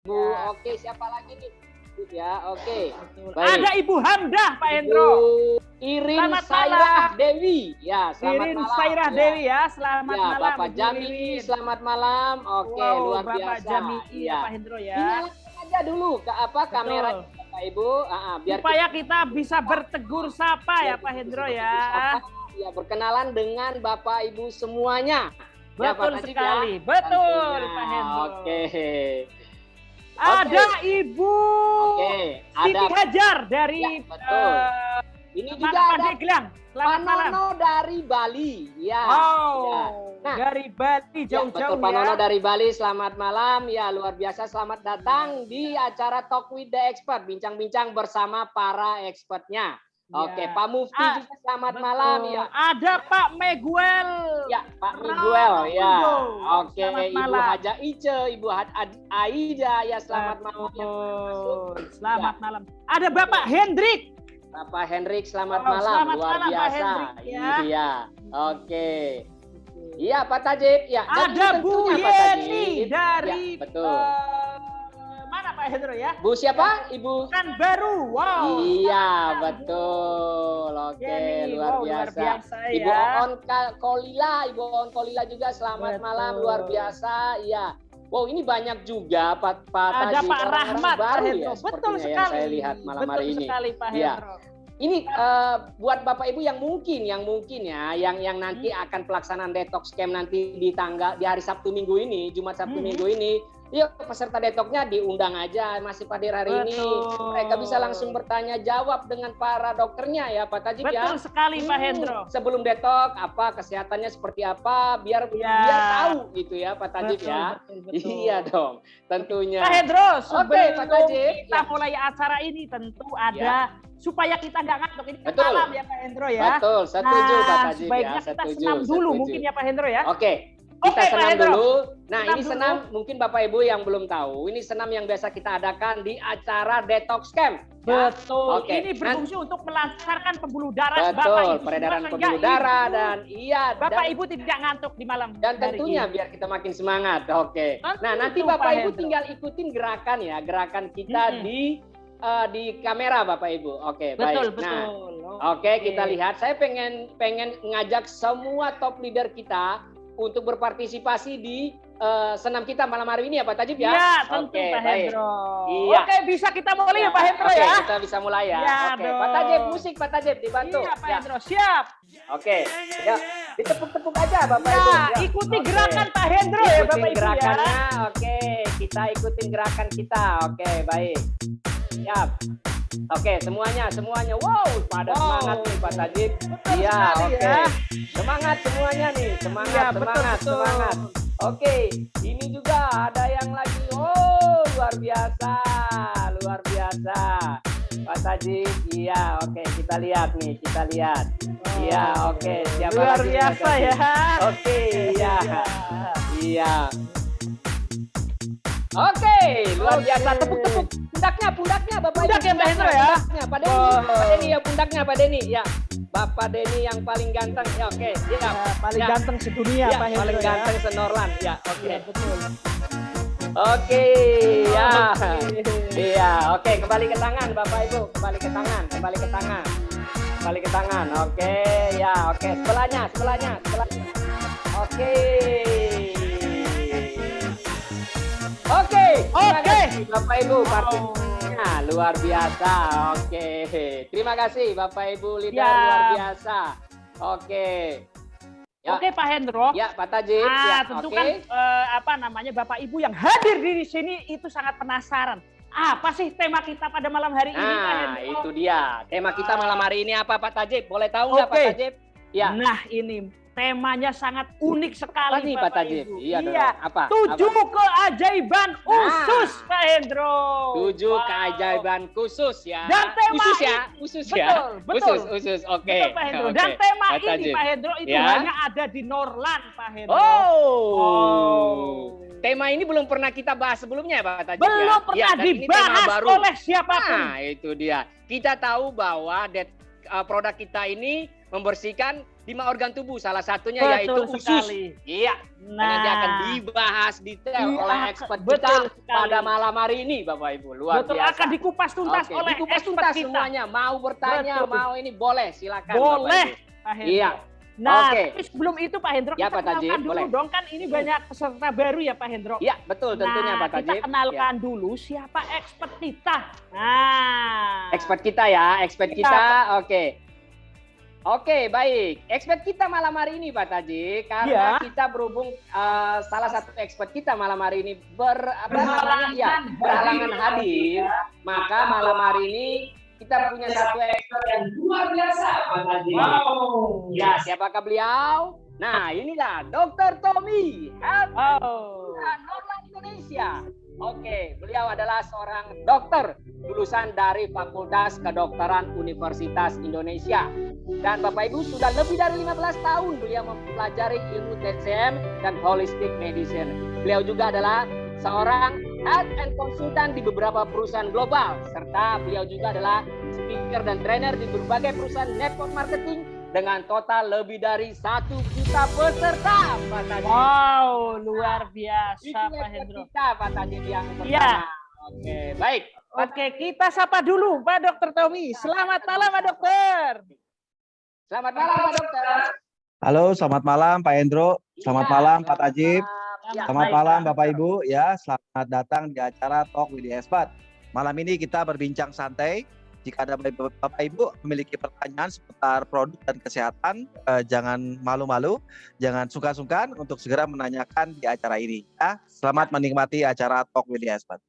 Bu, Ya. oke, siapa lagi nih? Ya, oke. Betul. Baik. Ada Ibu Hamdah, Pak Hendro. Irin Selamat Sairah malam. Dewi. Ya, selamat Irin malam. Sairah Ya. Dewi ya, selamat Ya, malam. Bapak Ibu Jami, Irin. selamat malam. Oke, Wow, luar Bapak biasa. Jami Ya. ya, Pak Hendro ya. Dinyalakan aja dulu ke apa Betul. kamera Bapak Ibu, biar Supaya kita bisa bertegur sapa ya Pak Hendro ya. Ya, berkenalan dengan Bapak Ibu semuanya. Ya, Pak Betul Najib, sekali, ya. betul Tentunya. Pak Hendro. Oke. Ada Ibu Oke, Siti ada Hajar dari Ya, betul. Ini juga Pak ada Deglang. Selamat malam. Panono dari Bali. Ya. Wow, Ya. Nah, dari Bali ya, jauh-jauh betul, Pak Nono ya. dari Bali, selamat malam. Ya, luar biasa, selamat datang di acara Talk with the Expert, bincang-bincang bersama para expertnya. Oke, Ya. Pak Mufti juga selamat malam. Ya, Ada Pak Meguel. ya Pak Miguel. Ya, oke, Selamat Ibu malam. Haja Ice, Ibu Aida. Ya, selamat malam. Betul. Selamat malam. Ada Bapak Hendrik. Bapak Hendrik, selamat Oh, malam. selamat Luar malam, Pak biasa. Hendrik, ya. Iya, oke. Iya, Pak Tajib. Ya, dan Ada ini Bu tentunya, Pak Yeni Tajib. dari Ya, betul. mana Pak Hendro ya? Bu siapa? Ibu. Kan baru. Wow. Iya, betul. Oke, Yeni, luar wow, luar biasa. biasa ya. Ibu Ibu On Kolila juga selamat Betul. malam, luar biasa. Iya. Wow, ini banyak juga Pak Ada Tajib, Pak orang-orang Rahmat, Pak baru Hendro. ya, Betul sepertinya sekali. yang saya lihat malam hari ini. Betul sekali Pak Iya. Hendro. Ini buat Bapak Ibu yang mungkin ya, yang nanti akan pelaksanaan detox camp nanti di hari Sabtu Minggu ini, Jumat Sabtu Minggu ini, yuk peserta detoxnya diundang aja masih hadir hari ini. Mereka bisa langsung bertanya jawab dengan para dokternya ya Pak Tajib ya. Betul sekali Pak Hendro. Sebelum detox apa kesehatannya seperti apa biar tahu gitu ya Pak Tajib ya. Betul. Iya dong, tentunya. Pak Hendro, Pak sebelum Tajib, kita ya. mulai acara ini tentu ada supaya kita nggak ngantuk. Ini kan Betul. malam ya Pak Hendro ya. Betul, setuju Pak Tajib ya. Sebaiknya kita Setuju, senam dulu setuju. mungkin ya Pak Hendro ya. Oke, kita Oke, Pak senam Hendro. dulu. Nah, Senam ini dulu. senam mungkin Bapak Ibu yang belum tahu. Ini senam yang biasa kita adakan di acara detox camp. Ya. Betul. Oke. Ini berfungsi untuk melancarkan pembuluh darah Bapak Betul, Ibu peredaran semua, pembuluh sehingga darah Ibu- dan iya Bapak dan, Ibu tidak ngantuk di malam dan hari tentunya ini. biar kita makin semangat. Oke. Tentu, Nah, nanti Pak Bapak Ibu Hendro. tinggal ikutin gerakan ya, gerakan kita di kamera Bapak Ibu. Oke, Betul, baik. Nah, betul. Oke, kita lihat. Saya pengen ngajak semua top leader kita untuk berpartisipasi di senam kita malam hari ini ya Pak Tajib ya. Ya, tentu Oke, Pak baik. Hendro. Iya. Oke, bisa kita mulai ya Pak Hendro Oke, ya. kita bisa mulai ya. Ya, Oke, dong. Pak Tajib, musik Pak Tajib dibantu. Iya Pak Ya. Hendro, siap. Oke, ya. Ditepuk-tepuk aja Bapak Ya, Ibu. Ya. ikuti Oke. gerakan Pak Hendro ya Ikutin Bapak Ibu gerakannya. ya. Oke, kita ikutin gerakan kita. Oke, baik. Siap. Oke, semuanya. Wow, pada semangat nih Pak Tajib. Betul Iya, sekali oke. ya. Semangat semuanya nih. Semangat, Iya, betul, semangat, betul. semangat. Oke, ini juga ada yang lagi. Oh, luar biasa. Luar biasa. Pak Tajib, iya, oke, kita lihat nih, kita lihat. Iya, oke, siapa Luar lagi, Pak biasa Tajib? ya. Oke, iya. Iya. Oke, luar Oke. biasa. Tepuk-tepuk pundaknya Bapak Ibu. Pundaknya, Pak Hendro ya. Pundaknya, Pak Denny. Oh. Pak Denny ya pundaknya Pak Denny. Ya. Bapak Denny yang paling ganteng. Ya, oke. Ya. Ya, paling Ya. ganteng sedunia Ya, Pak Hendro paling ya. ganteng senorlan. Ya, oke. Iya, betul. Oke, ya. Oke. Iya, oke, kembali ke tangan Bapak Ibu, kembali ke tangan. Kembali ke tangan. Oke, ya, oke. Sebelahnya. Oke. Oke, terima kasih Bapak Ibu partisipasinya luar biasa. Oke. Terima kasih Bapak Ibu leader Ya. luar biasa. Oke. Ya. Oke Pak Hendro. Ya, Pak Tajib. Nah, Ya, tentu oke. kan Bapak Ibu yang hadir di sini itu sangat penasaran. Apa sih tema kita pada malam hari ini Pak Nah, Hendro? itu dia. Tema kita malam hari ini apa Pak Tajib? Boleh tahu nggak Oke. Pak Tajib? Ya. Nah, ini temanya sangat unik sekali Apa nih Pak Bapak Tajib? Ibu. Iya dong. Apa? 7 keajaiban usus Pak Hendro. 7 Wow. keajaiban khusus ya. Dan tema khusus ya, ini- khusus Betul, ya. betul. Khusus. Oke. Betul Pak Hendro. Oke. Dan tema Pak ini Tajib. Pak Hendro itu Ya. hanya ada di Norlan Pak Hendro. Oh. Tema ini belum pernah kita bahas sebelumnya Pak Tajib ya. Belum pernah Ya, dan ini tema dibahas baru. oleh siapapun. Nah, itu dia. Kita tahu bahwa produk kita ini membersihkan 5 organ tubuh, salah satunya yaitu Betul usus. sekali. Iya. Nanti akan dibahas detail oleh expert kita pada malam hari ini, Bapak Ibu. Luar betul, biasa. akan dikupas tuntas oleh dikupas expert tuntas kita. semuanya. Mau bertanya, mau ini boleh, silakan. Boleh, Pak Hendro. Iya. Nah, tapi sebelum itu Pak Hendro, Ya, kita Pak Tajib, kenalkan dulu boleh. dong, kan ini banyak peserta baru ya Pak Hendro. Iya, betul tentunya Pak Tajib. Kita kenalkan dulu siapa expert kita. Nah, expert kita ya, expert kita. Oke, baik. Expert kita malam hari ini Pak Taji, karena kita berhubung salah satu expert kita malam hari ini berhalangan hadir, maka malam hari ini kita punya satu expert yang luar biasa Pak Taji. wow. Ya, siapakah beliau? Nah, inilah Dr. Tommy, Norland Indonesia. Oke, beliau adalah seorang dokter lulusan dari Fakultas Kedokteran Universitas Indonesia. Dan Bapak Ibu sudah lebih dari 15 tahun beliau mempelajari ilmu TCM dan Holistic Medicine. Beliau juga adalah seorang health and consultant di beberapa perusahaan global. Serta beliau juga adalah speaker dan trainer di berbagai perusahaan network marketing dengan total lebih dari 1 juta peserta, Pak Tajib. Wow, luar biasa Itu Pak Hendro. Kita, Pak Tajib yang pertama. Iya. Oke, baik. Oke, kita sapa dulu Pak Dr. Tommy. Selamat malam Pak Dokter. Selamat malam Pak Dokter. Halo, selamat malam Pak Hendro. Selamat malam Pak Tajib. Ya, Selamat baik, malam Pak. Bapak Ibu. Ya, selamat datang di acara Talk with the Expert. Malam ini kita berbincang santai. Jika ada Bapak Ibu memiliki pertanyaan seputar produk dan kesehatan, jangan malu-malu, jangan sungkan-sungkan untuk segera menanyakan di acara ini. Ya, selamat menikmati acara Talk with the Expert.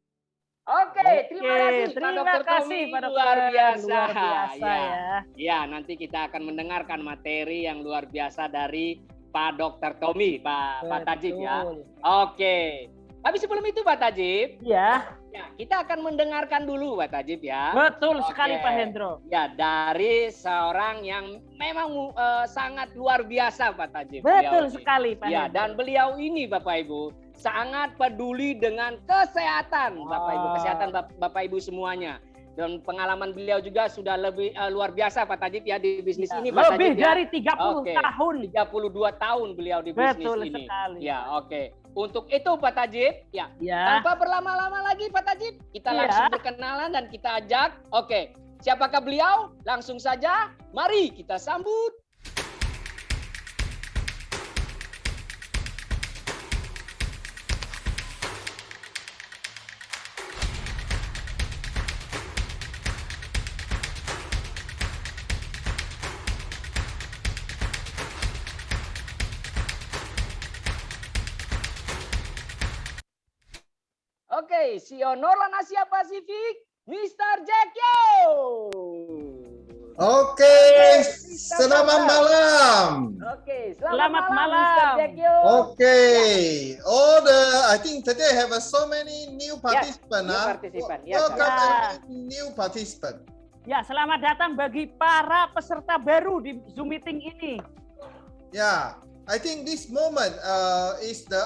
Oke, terima kasih Pak terima Dokter kasih Tommy. Pak Dokter. Luar biasa. Luar biasa ya. Ya, nanti kita akan mendengarkan materi yang luar biasa dari Pak Dokter Tommy, Pak Tajib ya. Betul. Oke. Tapi sebelum itu Pak Tajib, Ya, kita akan mendengarkan dulu Pak Tajib ya. betul sekali Oke. Pak Hendro. Ya, dari seorang yang memang sangat luar biasa Pak Tajib. Betul beliau ini. sekali Pak Ya, Hendro. dan beliau ini Bapak Ibu sangat peduli dengan kesehatan Bapak Ibu, kesehatan Bapak Ibu semuanya. Dan pengalaman beliau juga sudah lebih luar biasa Pak Tajib ya di bisnis ini Pak Lebih Tajib ya. dari 30 Oke. tahun. 32 tahun beliau di bisnis Betul ini. sekali. Ya, oke. Untuk itu Pak Tajib, ya, Ya. tanpa berlama-lama lagi Pak Tajib, kita Iya. langsung berkenalan dan kita ajak. Oke, siapakah beliau? Langsung saja, mari kita sambut. Oke, CEO Norland Asia Pasifik, Mr. Jackyo. Oke, selamat malam. Oke, Selamat malam. Mr. Jackyo. Okay, I think today have so many new participants. new huh? participant. Yes, Welcome sir. every new participant. Ya, selamat datang bagi para peserta baru di Zoom meeting ini. Yeah, I think this moment is the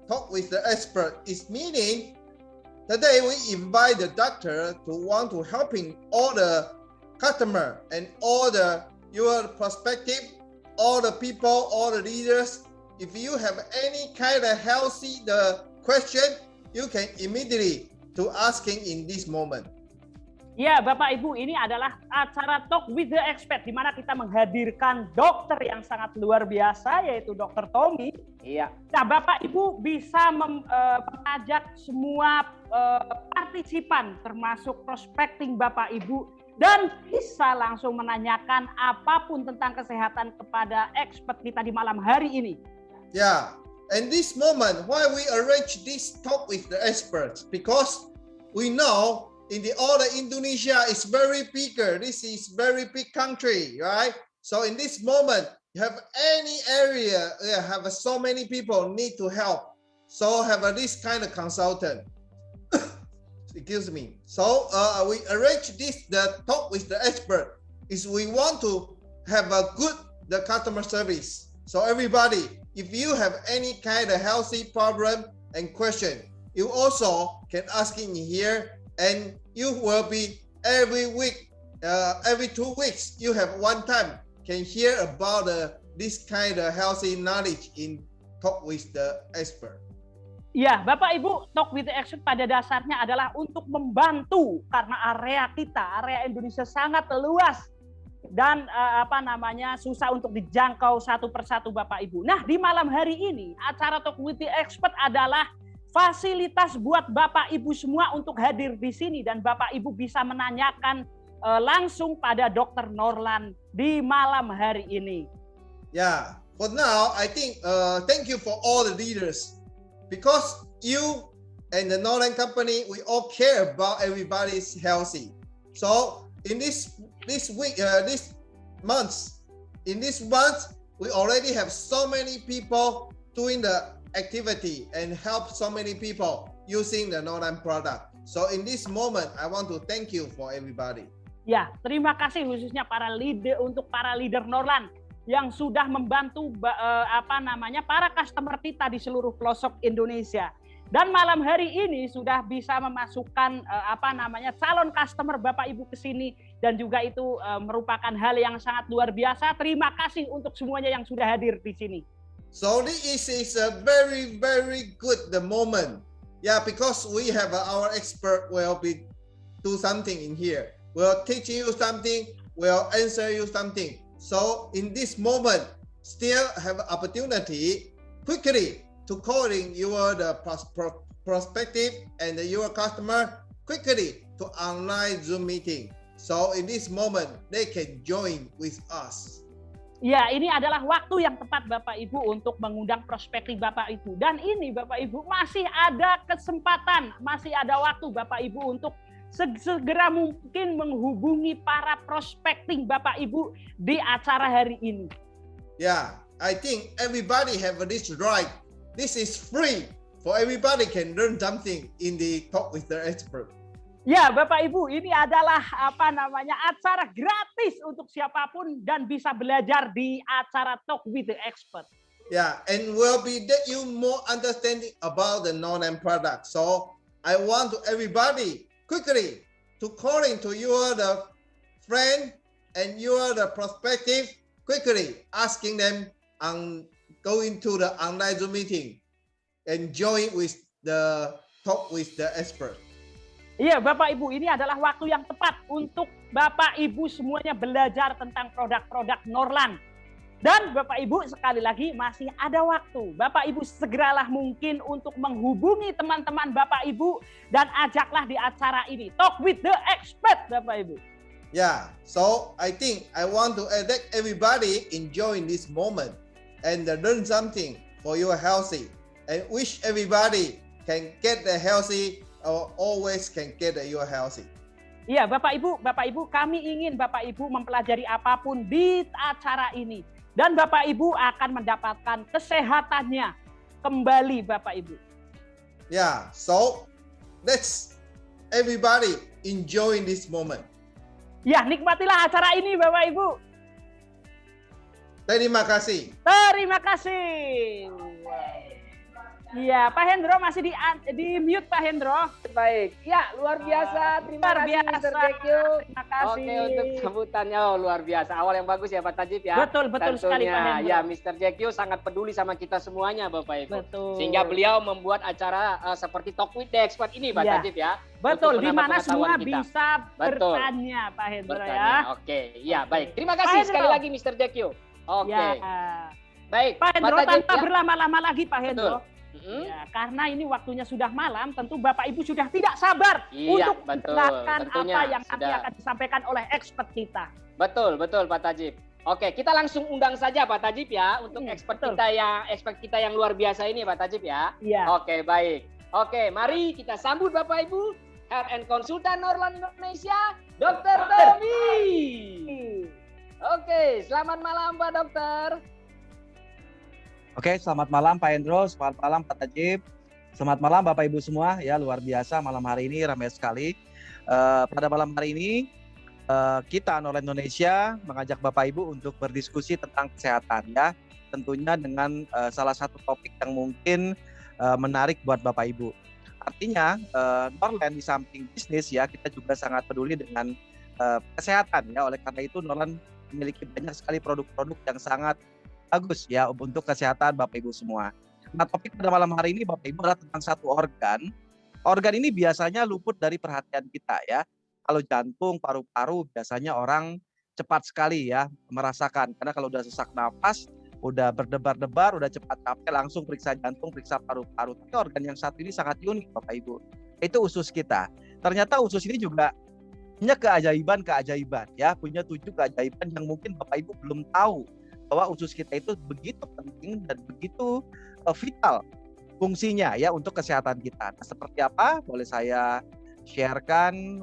talk with the expert. Is meaning today we invite the doctor to want to helping all the customer and all your perspective, all the people, all the leaders. If you have any kind of healthy question, you can immediately to asking in this moment. Ya, Bapak Ibu, ini adalah acara Talk with the Expert di mana kita menghadirkan dokter yang sangat luar biasa yaitu Dr. Tommy. Iya. Nah, Bapak Ibu bisa mengajak semua partisipan termasuk prospecting Bapak Ibu dan bisa langsung menanyakan apapun tentang kesehatan kepada expert kita di malam hari ini. Yeah, and this moment why we arrange this talk with the experts because we know in all the Indonesia is very bigger. This is very big country, right? So in this moment, you have any area, have so many people need to help. So have this kind of consultant. Excuse me. So we arrange the talk with the expert. Is we want to have a good customer service. So everybody, if you have any kind of healthy problem and question, you also can ask in here. And you will be every week, every 2 weeks, you have one time can hear about this kind of healthy knowledge in Talk with the Expert? Ya, Bapak Ibu, Talk with the Expert pada dasarnya adalah untuk membantu karena area Indonesia sangat luas dan susah untuk dijangkau satu persatu Bapak Ibu. Nah, di malam hari ini acara Talk with the Expert adalah fasilitas buat Bapak Ibu semua untuk hadir di sini dan Bapak Ibu bisa menanyakan langsung pada Dr. Norlan di malam hari ini. Yeah, for now, I think thank you for all the leaders because you and the Norlan company, we all care about everybody's healthy. So in this month, we already have so many people doing the activity and help so many people using the Norlan product. So in this moment, I want to thank you for everybody. Ya, terima kasih khususnya para leader Norlan yang sudah membantu para customer kita di seluruh pelosok Indonesia. Dan malam hari ini sudah bisa memasukkan calon customer Bapak Ibu ke sini dan juga itu merupakan hal yang sangat luar biasa. Terima kasih untuk semuanya yang sudah hadir di sini. So this is a very, very good moment. Yeah, because we have our expert will be do something in here. Will teach you something, will answer you something. So in this moment, still have opportunity quickly to calling the prospective and your customer quickly to online Zoom meeting. So in this moment, they can join with us. Ya, ini adalah waktu yang tepat Bapak Ibu untuk mengundang prospektif Bapak Ibu. Dan ini Bapak Ibu masih ada kesempatan, masih ada waktu Bapak Ibu untuk segera mungkin menghubungi para prospecting Bapak Ibu di acara hari ini. Yeah, I think everybody have this right. This is free for everybody can learn something in the Talk with the Expert. Ya, Bapak Ibu, ini adalah acara gratis untuk siapapun dan bisa belajar di acara Talk with the Expert. Yeah, and will be that you more understanding about the Norlan product. So I want to everybody quickly to calling to your the friend and your the prospective quickly asking them on going to the online Zoom meeting and join with the Talk with the Expert. Iya, Bapak Ibu, ini adalah waktu yang tepat untuk Bapak Ibu semuanya belajar tentang produk-produk Norlan. Dan Bapak Ibu sekali lagi masih ada waktu. Bapak Ibu segeralah mungkin untuk menghubungi teman-teman Bapak Ibu dan ajaklah di acara ini. Talk with the Expert, Bapak Ibu. Yeah, so I think I want to let everybody enjoy this moment and learn something for your healthy. And wish everybody can get the healthy or always can get your healthy. Iya, Bapak Ibu, kami ingin Bapak Ibu mempelajari apapun di acara ini. Dan Bapak Ibu akan mendapatkan kesehatannya kembali Bapak Ibu. Yeah, so let's everybody enjoy this moment. Ya, nikmatilah acara ini Bapak Ibu. Terima kasih. Terima kasih. Iya, Pak Hendro masih di mute Pak Hendro. Baik, ya luar biasa. Terima kasih Mr. Dekyo. Terima kasih. Oke, untuk sambutannya luar biasa. Awal yang bagus ya Pak Tajib ya. Betul sekali Pak Hendro. Ya, Mr. Dekyo sangat peduli sama kita semuanya Bapak Ibu. Betul. Sehingga beliau membuat acara seperti Talk with the Expert ini Pak Tajib ya. Betul, di mana semua bisa bertanya Pak Hendro ya. Oke, iya baik. Terima kasih sekali lagi Mr. Dekyo. Oke. Ya. Baik, Pak Hendro, tanpa berlama-lama lagi Pak Betul. Hendro. Ya, karena ini waktunya sudah malam, tentu Bapak Ibu sudah tidak sabar untuk mendengarkan apa yang nanti akan disampaikan oleh expert kita. Betul Pak Tajib. Oke, kita langsung undang saja Pak Tajib ya untuk expert kita yang luar biasa ini Pak Tajib ya. Iya. Oke, baik. Oke, mari kita sambut Bapak Ibu Health and Konsultan Norlan Indonesia, Dr. Tommy. Oke, selamat malam Pak Dokter. Oke, selamat malam Pak Hendro, selamat malam Pak Tajib, selamat malam Bapak Ibu semua. Ya, luar biasa malam hari ini ramai sekali. Pada malam hari ini kita Norlan Indonesia mengajak Bapak Ibu untuk berdiskusi tentang kesehatan ya. Tentunya dengan salah satu topik yang mungkin menarik buat Bapak Ibu. Artinya Norlan di samping bisnis ya, kita juga sangat peduli dengan kesehatan ya. Oleh karena itu Norlan memiliki banyak sekali produk-produk yang sangat bagus ya untuk kesehatan Bapak Ibu semua. Nah, topik pada malam hari ini Bapak Ibu adalah tentang satu organ. Organ ini biasanya luput dari perhatian kita ya. Kalau jantung, paru-paru biasanya orang cepat sekali ya merasakan. Karena kalau udah sesak napas, udah berdebar-debar, udah cepat capek, langsung periksa jantung, periksa paru-paru. Tapi organ yang satu ini sangat unik Bapak Ibu. Itu usus kita. Ternyata usus ini juga punya keajaiban-keajaiban ya, punya 7 keajaiban yang mungkin Bapak Ibu belum tahu bahwa usus kita itu begitu penting dan begitu vital fungsinya ya untuk kesehatan kita. Nah, seperti apa? Boleh saya sharekan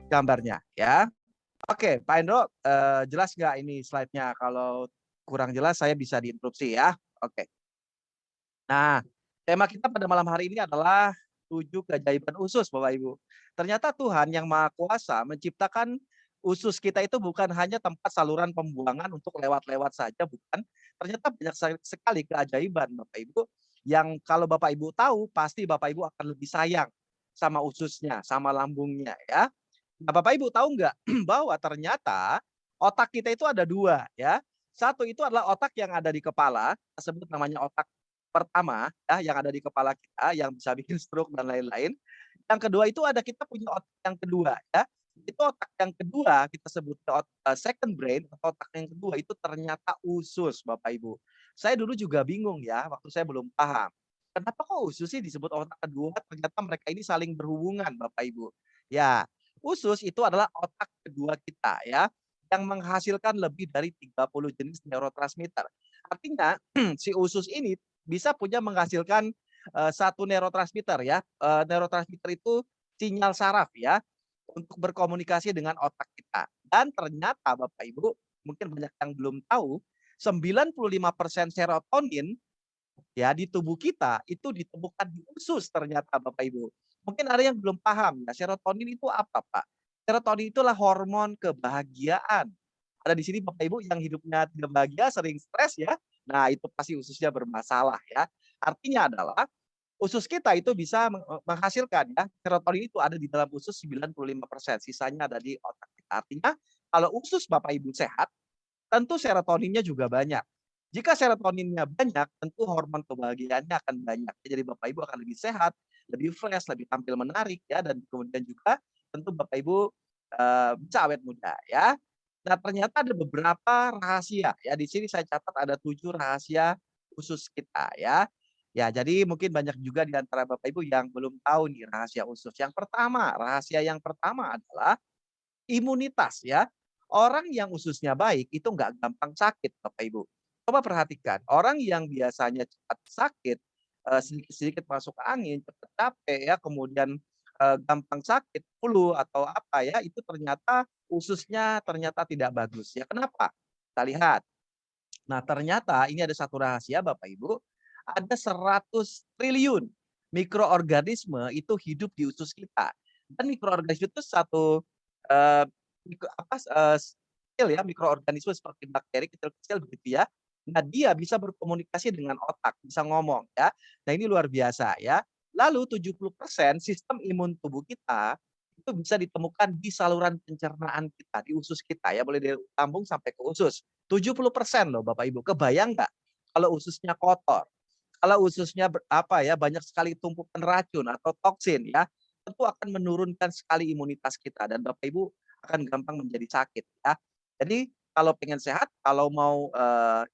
gambarnya ya. Oke, Pak Endro, jelas nggak ini slide-nya? Kalau kurang jelas saya bisa diinterupsi ya. Oke. Nah, tema kita pada malam hari ini adalah 7 keajaiban usus Bapak Ibu. Ternyata Tuhan yang Maha Kuasa menciptakan usus kita itu bukan hanya tempat saluran pembuangan untuk lewat-lewat saja, bukan. Ternyata banyak sekali keajaiban Bapak Ibu yang kalau Bapak Ibu tahu pasti Bapak Ibu akan lebih sayang sama ususnya, sama lambungnya ya. Nah, Bapak Ibu tahu nggak bahwa ternyata otak kita itu ada 2 ya. Satu itu adalah otak yang ada di kepala, kita sebut namanya otak pertama ya yang ada di kepala kita yang bisa bikin stroke dan lain-lain. Yang kedua itu ada kita punya otak yang kedua ya. Itu otak yang kedua kita sebut second brain atau otak yang kedua itu ternyata usus Bapak Ibu. Saya dulu juga bingung ya waktu saya belum paham. Kenapa kok usus sih disebut otak kedua? Ternyata mereka ini saling berhubungan Bapak Ibu. Ya, usus itu adalah otak kedua kita ya yang menghasilkan lebih dari 30 jenis neurotransmitter. Artinya si usus ini bisa punya menghasilkan satu neurotransmitter ya. Neurotransmitter itu sinyal saraf ya untuk berkomunikasi dengan otak kita. Dan ternyata Bapak Ibu, mungkin banyak yang belum tahu, 95% serotonin ya di tubuh kita itu ditemukan di usus ternyata Bapak Ibu. Mungkin ada yang belum paham ya, serotonin itu apa, Pak? Serotonin itulah hormon kebahagiaan. Ada di sini Bapak Ibu yang hidupnya tidak bahagia, sering stres ya. Nah, itu pasti ususnya bermasalah ya. Artinya adalah usus kita itu bisa menghasilkan ya, serotonin itu ada di dalam usus 95%, sisanya ada di otak kita. Artinya kalau usus Bapak Ibu sehat, tentu serotoninnya juga banyak. Jika serotoninnya banyak, tentu hormon kebahagiaannya akan banyak. Jadi Bapak Ibu akan lebih sehat, lebih fresh, lebih tampil menarik ya, dan kemudian juga tentu Bapak Ibu bisa awet muda ya. Nah, ternyata ada beberapa rahasia ya. Di sini saya catat ada 7 rahasia usus kita ya. Ya, jadi mungkin banyak juga di antara Bapak Ibu yang belum tahu nih rahasia usus. Yang pertama, rahasia yang pertama adalah imunitas ya. Orang yang ususnya baik itu nggak gampang sakit Bapak Ibu. Coba perhatikan, orang yang biasanya cepat sakit, sedikit-sedikit masuk angin, cepat capek ya, kemudian gampang sakit flu atau apa ya, itu ternyata ususnya ternyata tidak bagus ya. Kenapa? Kita lihat. Nah, ternyata ini ada satu rahasia Bapak Ibu, ada 100 triliun mikroorganisme itu hidup di usus kita. Dan mikroorganisme itu satu eh, skill ya, mikroorganisme seperti bakteri kecil-kecil begitu ya. Nah, dia bisa berkomunikasi dengan otak, bisa ngomong ya. Nah, ini luar biasa ya. Lalu 70% sistem imun tubuh kita itu bisa ditemukan di saluran pencernaan kita, di usus kita ya, boleh dari lambung sampai ke usus. 70% loh Bapak Ibu. Kebayang nggak kalau ususnya kotor? Kalau ususnya apa ya, banyak sekali tumpukan racun atau toksin ya, tentu akan menurunkan sekali imunitas kita dan Bapak Ibu akan gampang menjadi sakit ya. Jadi kalau pengen sehat, kalau mau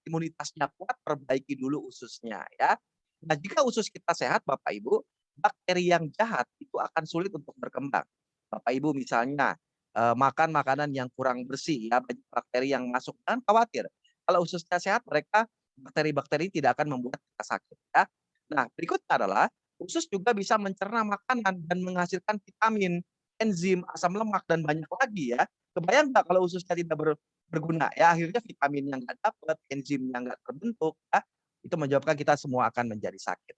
imunitasnya kuat, perbaiki dulu ususnya ya. Nah, jika usus kita sehat Bapak Ibu, bakteri yang jahat itu akan sulit untuk berkembang. Bapak Ibu misalnya makan makanan yang kurang bersih ya, banyak bakteri yang masuk, jangan khawatir. Kalau ususnya sehat, mereka bakteri-bakteri tidak akan membuat kita sakit ya. Nah, berikutnya adalah usus juga bisa mencerna makanan dan menghasilkan vitamin, enzim, asam lemak dan banyak lagi ya. Kebayang nggak kalau ususnya tidak berguna ya, akhirnya vitaminnya nggak dapat, enzimnya nggak terbentuk ya, itu menyebabkan kita semua akan menjadi sakit.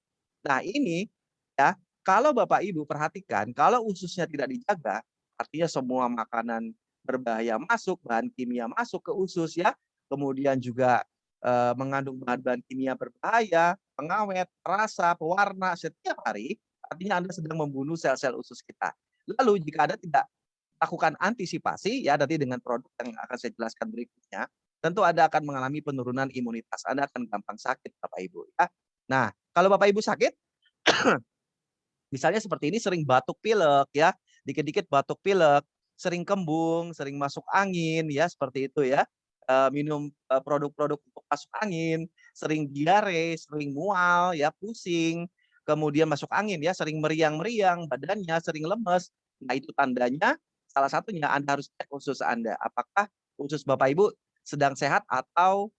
Nah, ini ya, kalau Bapak Ibu perhatikan, kalau ususnya tidak dijaga, artinya semua makanan berbahaya masuk, bahan kimia masuk ke usus ya, kemudian juga mengandung bahan-bahan kimia berbahaya, pengawet, perasa, pewarna setiap hari, artinya Anda sedang membunuh sel-sel usus kita. Lalu jika Anda tidak lakukan antisipasi ya nanti dengan produk yang akan saya jelaskan berikutnya, tentu Anda akan mengalami penurunan imunitas. Anda akan gampang sakit Bapak Ibu ya. Nah, kalau Bapak Ibu sakit misalnya seperti ini sering batuk pilek ya, dikit-dikit batuk pilek, sering kembung, sering masuk angin ya seperti itu ya. Minum produk-produk untuk masuk angin, sering diare, sering mual ya, pusing, kemudian masuk angin ya, sering meriang-meriang, badannya sering lemes. Nah, itu tandanya salah satunya Anda harus cek usus Anda. Apakah usus Bapak Ibu sedang sehat atau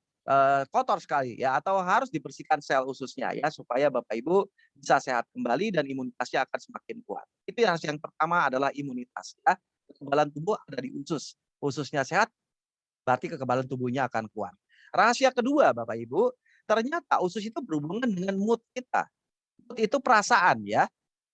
kotor sekali ya, atau harus dibersihkan sel ususnya ya supaya Bapak Ibu bisa sehat kembali dan imunitasnya akan semakin kuat. Itu yang pertama adalah imunitas ya. Kekebalan tubuh ada di usus. Ususnya sehat berarti kekebalan tubuhnya akan kuat. Rahasia kedua Bapak Ibu, ternyata usus itu berhubungan dengan mood kita. Mood itu perasaan ya.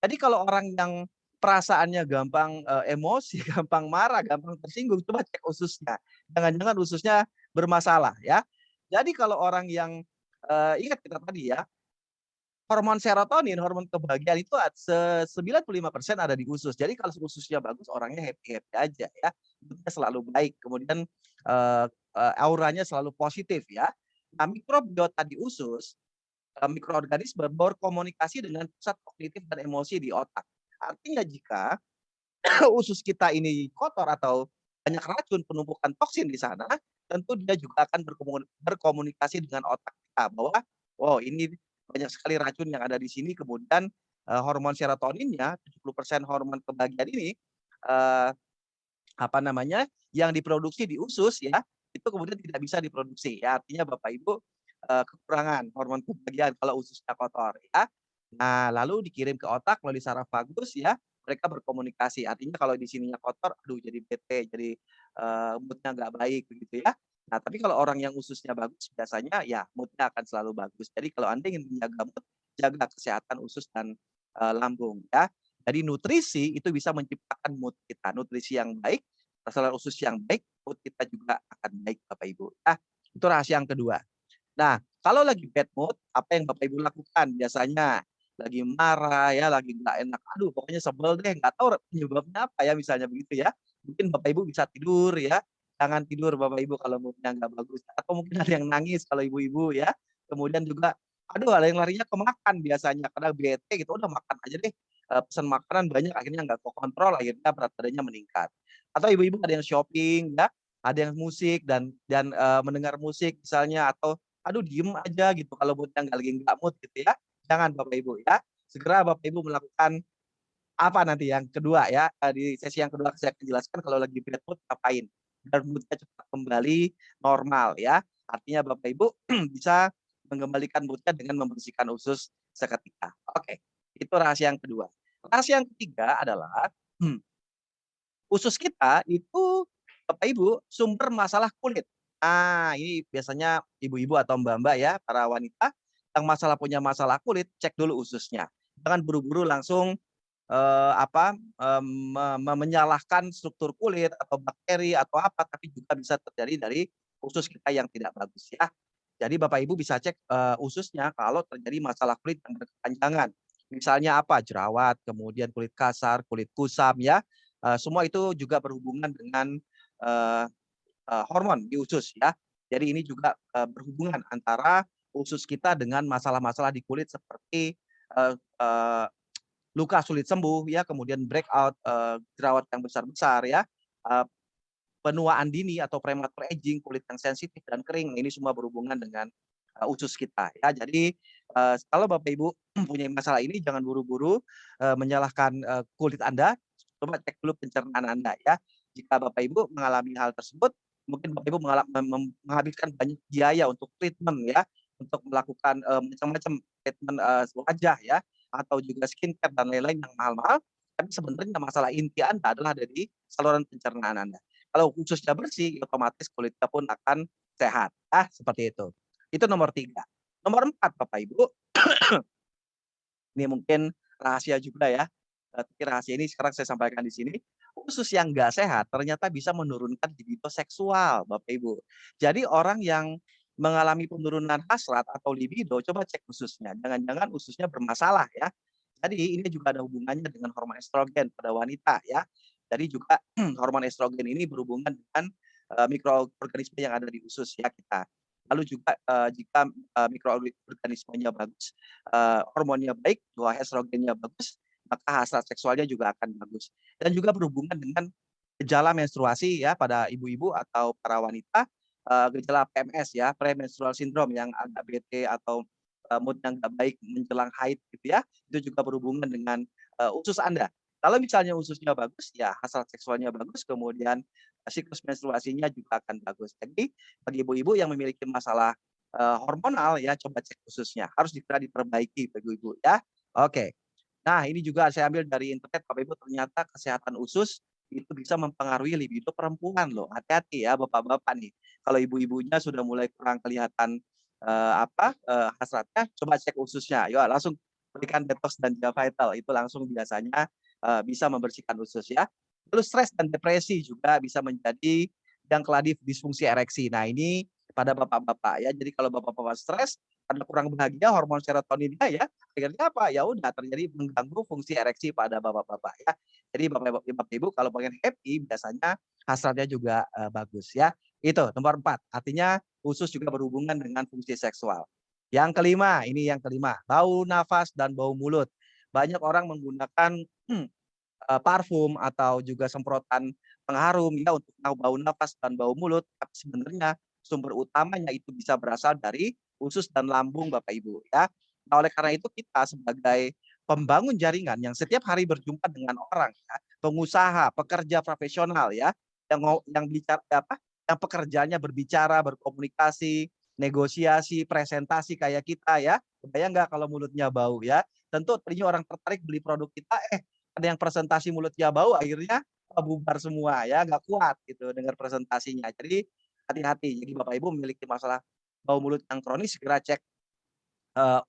Jadi kalau orang yang perasaannya gampang emosi, gampang marah, gampang tersinggung, coba cek ususnya. Jangan-jangan ususnya bermasalah ya. Jadi kalau orang yang ingat kita tadi ya, hormon serotonin, hormon kebahagiaan itu 95% ada di usus. Jadi kalau ususnya bagus, orangnya happy-happy aja ya. Mood-nya selalu baik, kemudian auranya selalu positif ya. Nah, mikrobiota di usus, mikroorganisme berkomunikasi dengan pusat kognitif dan emosi di otak. Artinya jika usus kita ini kotor atau banyak racun, penumpukan toksin di sana, tentu dia juga akan berkomunikasi dengan otak kita bahwa, wow ini banyak sekali racun yang ada di sini, kemudian hormon serotoninnya, 70% hormon kebahagiaan ini, eee, apa namanya, yang diproduksi di usus ya, itu kemudian tidak bisa diproduksi ya. Artinya Bapak Ibu, kekurangan hormon kebahagiaan kalau ususnya kotor ya. Nah, lalu dikirim ke otak melalui saraf vagus ya, mereka berkomunikasi. Artinya kalau di sininya kotor, aduh jadi bete, jadi, mood-nya nggak baik begitu ya. Nah, tapi kalau orang yang ususnya bagus biasanya ya mood-nya akan selalu bagus. Jadi kalau Anda ingin menjaga mood, jaga kesehatan usus dan, lambung ya. Jadi nutrisi itu bisa menciptakan mood kita. Nutrisi yang baik, masalah usus yang baik, mood kita juga akan baik Bapak Ibu. Nah, itu rahasia yang kedua. Nah, kalau lagi bad mood, apa yang Bapak Ibu lakukan biasanya? Lagi marah ya, lagi nggak enak, aduh pokoknya sebel deh, nggak tahu penyebabnya apa ya, misalnya begitu ya. Mungkin Bapak Ibu bisa tidur ya, jangan tidur Bapak Ibu kalau mood-nya nggak bagus, atau mungkin ada yang nangis kalau ibu-ibu ya. Kemudian juga, aduh ada yang larinya ke makan biasanya, karena bete gitu, udah makan aja deh, pesan makanan banyak, akhirnya nggak kekontrol, akhirnya berat badannya meningkat. Atau ibu-ibu ada yang shopping ya, ada yang musik dan mendengar musik misalnya, atau aduh diem aja gitu kalau mood-nya nggak mood gitu ya. Jangan Bapak Ibu ya. Segera Bapak Ibu melakukan apa nanti yang kedua ya, di sesi yang kedua saya akan jelaskan kalau lagi bad mood ngapain, biar mood-nya cepat kembali normal ya. Artinya Bapak Ibu bisa mengembalikan mood-nya dengan membersihkan usus seketika. Oke, itu rahasia yang kedua. Rahasia yang ketiga adalah usus kita itu Bapak Ibu sumber masalah kulit. Nah, ini biasanya ibu-ibu atau mbak-mbak ya, para wanita yang punya masalah kulit, cek dulu ususnya. Jangan buru-buru langsung menyalahkan struktur kulit atau bakteri atau apa, tapi juga bisa terjadi dari usus kita yang tidak bagus ya. Jadi Bapak Ibu bisa cek ususnya kalau terjadi masalah kulit yang berkepanjangan. Misalnya apa? Jerawat, kemudian kulit kasar, kulit kusam ya. Semua itu juga berhubungan dengan eee hormon di usus ya. Jadi ini juga, berhubungan antara usus kita dengan masalah-masalah di kulit seperti, eee eee, luka sulit sembuh ya, kemudian breakout, jerawat yang besar-besar ya, eee, penuaan dini atau premature aging, kulit yang sensitif dan kering. Ini semua berhubungan dengan, usus kita ya. Jadi, kalau Bapak Ibu punya masalah ini jangan buru-buru, menyalahkan, kulit Anda, coba cek dulu pencernaan Anda ya. Jika Bapak Ibu mengalami hal tersebut, mungkin Bapak Ibu menghabiskan banyak biaya untuk treatment ya, untuk melakukan, macam-macam treatment, wajah ya, atau juga skincare dan lain-lain yang mahal-mahal, tapi sebenarnya masalah inti Anda adalah ada di saluran pencernaan Anda. Kalau ususnya bersih, otomatis kulitnya pun akan sehat, seperti itu. Itu nomor 3. Nomor 4 Bapak Ibu, ini mungkin rahasia juga ya, tapi rahasia ini sekarang saya sampaikan di sini, usus yang nggak sehat ternyata bisa menurunkan libido seksual, Bapak Ibu. Jadi orang yang mengalami penurunan hasrat atau libido, coba cek ususnya, jangan-jangan ususnya bermasalah ya. Jadi ini juga ada hubungannya dengan hormon estrogen pada wanita ya. Jadi juga hormon estrogen ini berhubungan dengan mikroorganisme yang ada di usus ya kita. Lalu juga jika mikroorganismenya bagus, hormonnya baik, bahwa estrogennya bagus, maka hasrat seksualnya juga akan bagus. Dan juga berhubungan dengan gejala menstruasi ya pada ibu-ibu atau para wanita, gejala PMS ya, premenstrual syndrome yang agak bete atau mood yang nggak baik menjelang haid gitu ya, itu juga berhubungan dengan usus Anda. Kalau misalnya ususnya bagus, ya hasrat seksualnya bagus, kemudian siklus menstruasinya juga akan bagus. Jadi bagi ibu-ibu yang memiliki masalah hormonal ya, coba cek ususnya. Harus segera diperbaiki bagi ibu ya. Oke. Nah, ini juga saya ambil dari internet, Bapak Ibu, ternyata kesehatan usus itu bisa mempengaruhi libido perempuan loh. Hati-hati ya Bapak-bapak nih. Kalau ibu-ibunya sudah mulai kurang kelihatan hasratnya, coba cek ususnya. Yuk langsung berikan detox dan Dia Vital, itu langsung biasanya bisa membersihkan usus ya. Terus stres dan depresi juga bisa menjadi yang keladi disfungsi ereksi. Nah, ini pada bapak-bapak ya. Jadi kalau bapak-bapak stres, karena kurang bahagia hormon serotoninnya ya, akhirnya apa? Ya udah terjadi mengganggu fungsi ereksi pada bapak-bapak ya. Jadi bapak ibu kalau pengen happy biasanya hasratnya juga bagus ya. Itu nomor 4. Artinya usus juga berhubungan dengan fungsi seksual. Yang kelima, ini yang kelima, bau nafas dan bau mulut. Banyak orang menggunakan parfum atau juga semprotan pengharum ya untuk bau nafas dan bau mulut, tapi sebenarnya sumber utamanya itu bisa berasal dari usus dan lambung Bapak Ibu ya. Nah, oleh karena itu kita sebagai pembangun jaringan yang setiap hari berjumpa dengan orang ya, pengusaha, pekerja profesional ya, yang bicara yang pekerjaannya berbicara, berkomunikasi, negosiasi, presentasi kayak kita ya. Kebayang nggak kalau mulutnya bau ya? Tentu tadinya orang tertarik beli produk kita, ada yang presentasi mulutnya bau, akhirnya bubar semua ya, nggak kuat gitu dengar presentasinya. Jadi hati-hati. Jadi Bapak Ibu memiliki masalah bau mulut yang kronis, segera cek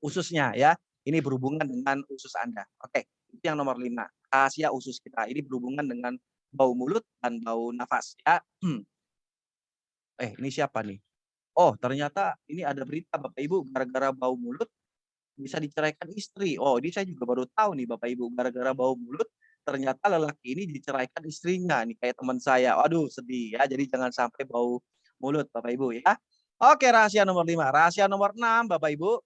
ususnya ya. Ini berhubungan dengan usus Anda. Oke, itu yang nomor 5. Rahasia usus kita. Ini berhubungan dengan bau mulut dan bau nafas ya. Ini siapa nih? Oh, ternyata ini ada berita Bapak Ibu, gara-gara bau mulut bisa diceraikan istri. Oh, ini saya juga baru tahu nih Bapak Ibu, gara-gara bau mulut ternyata lelaki ini diceraikan istrinya nih kayak teman saya. Waduh, sedih ya. Jadi jangan sampai bau mulut Bapak Ibu ya. Oke, rahasia nomor 5. Rahasia nomor 6 Bapak Ibu.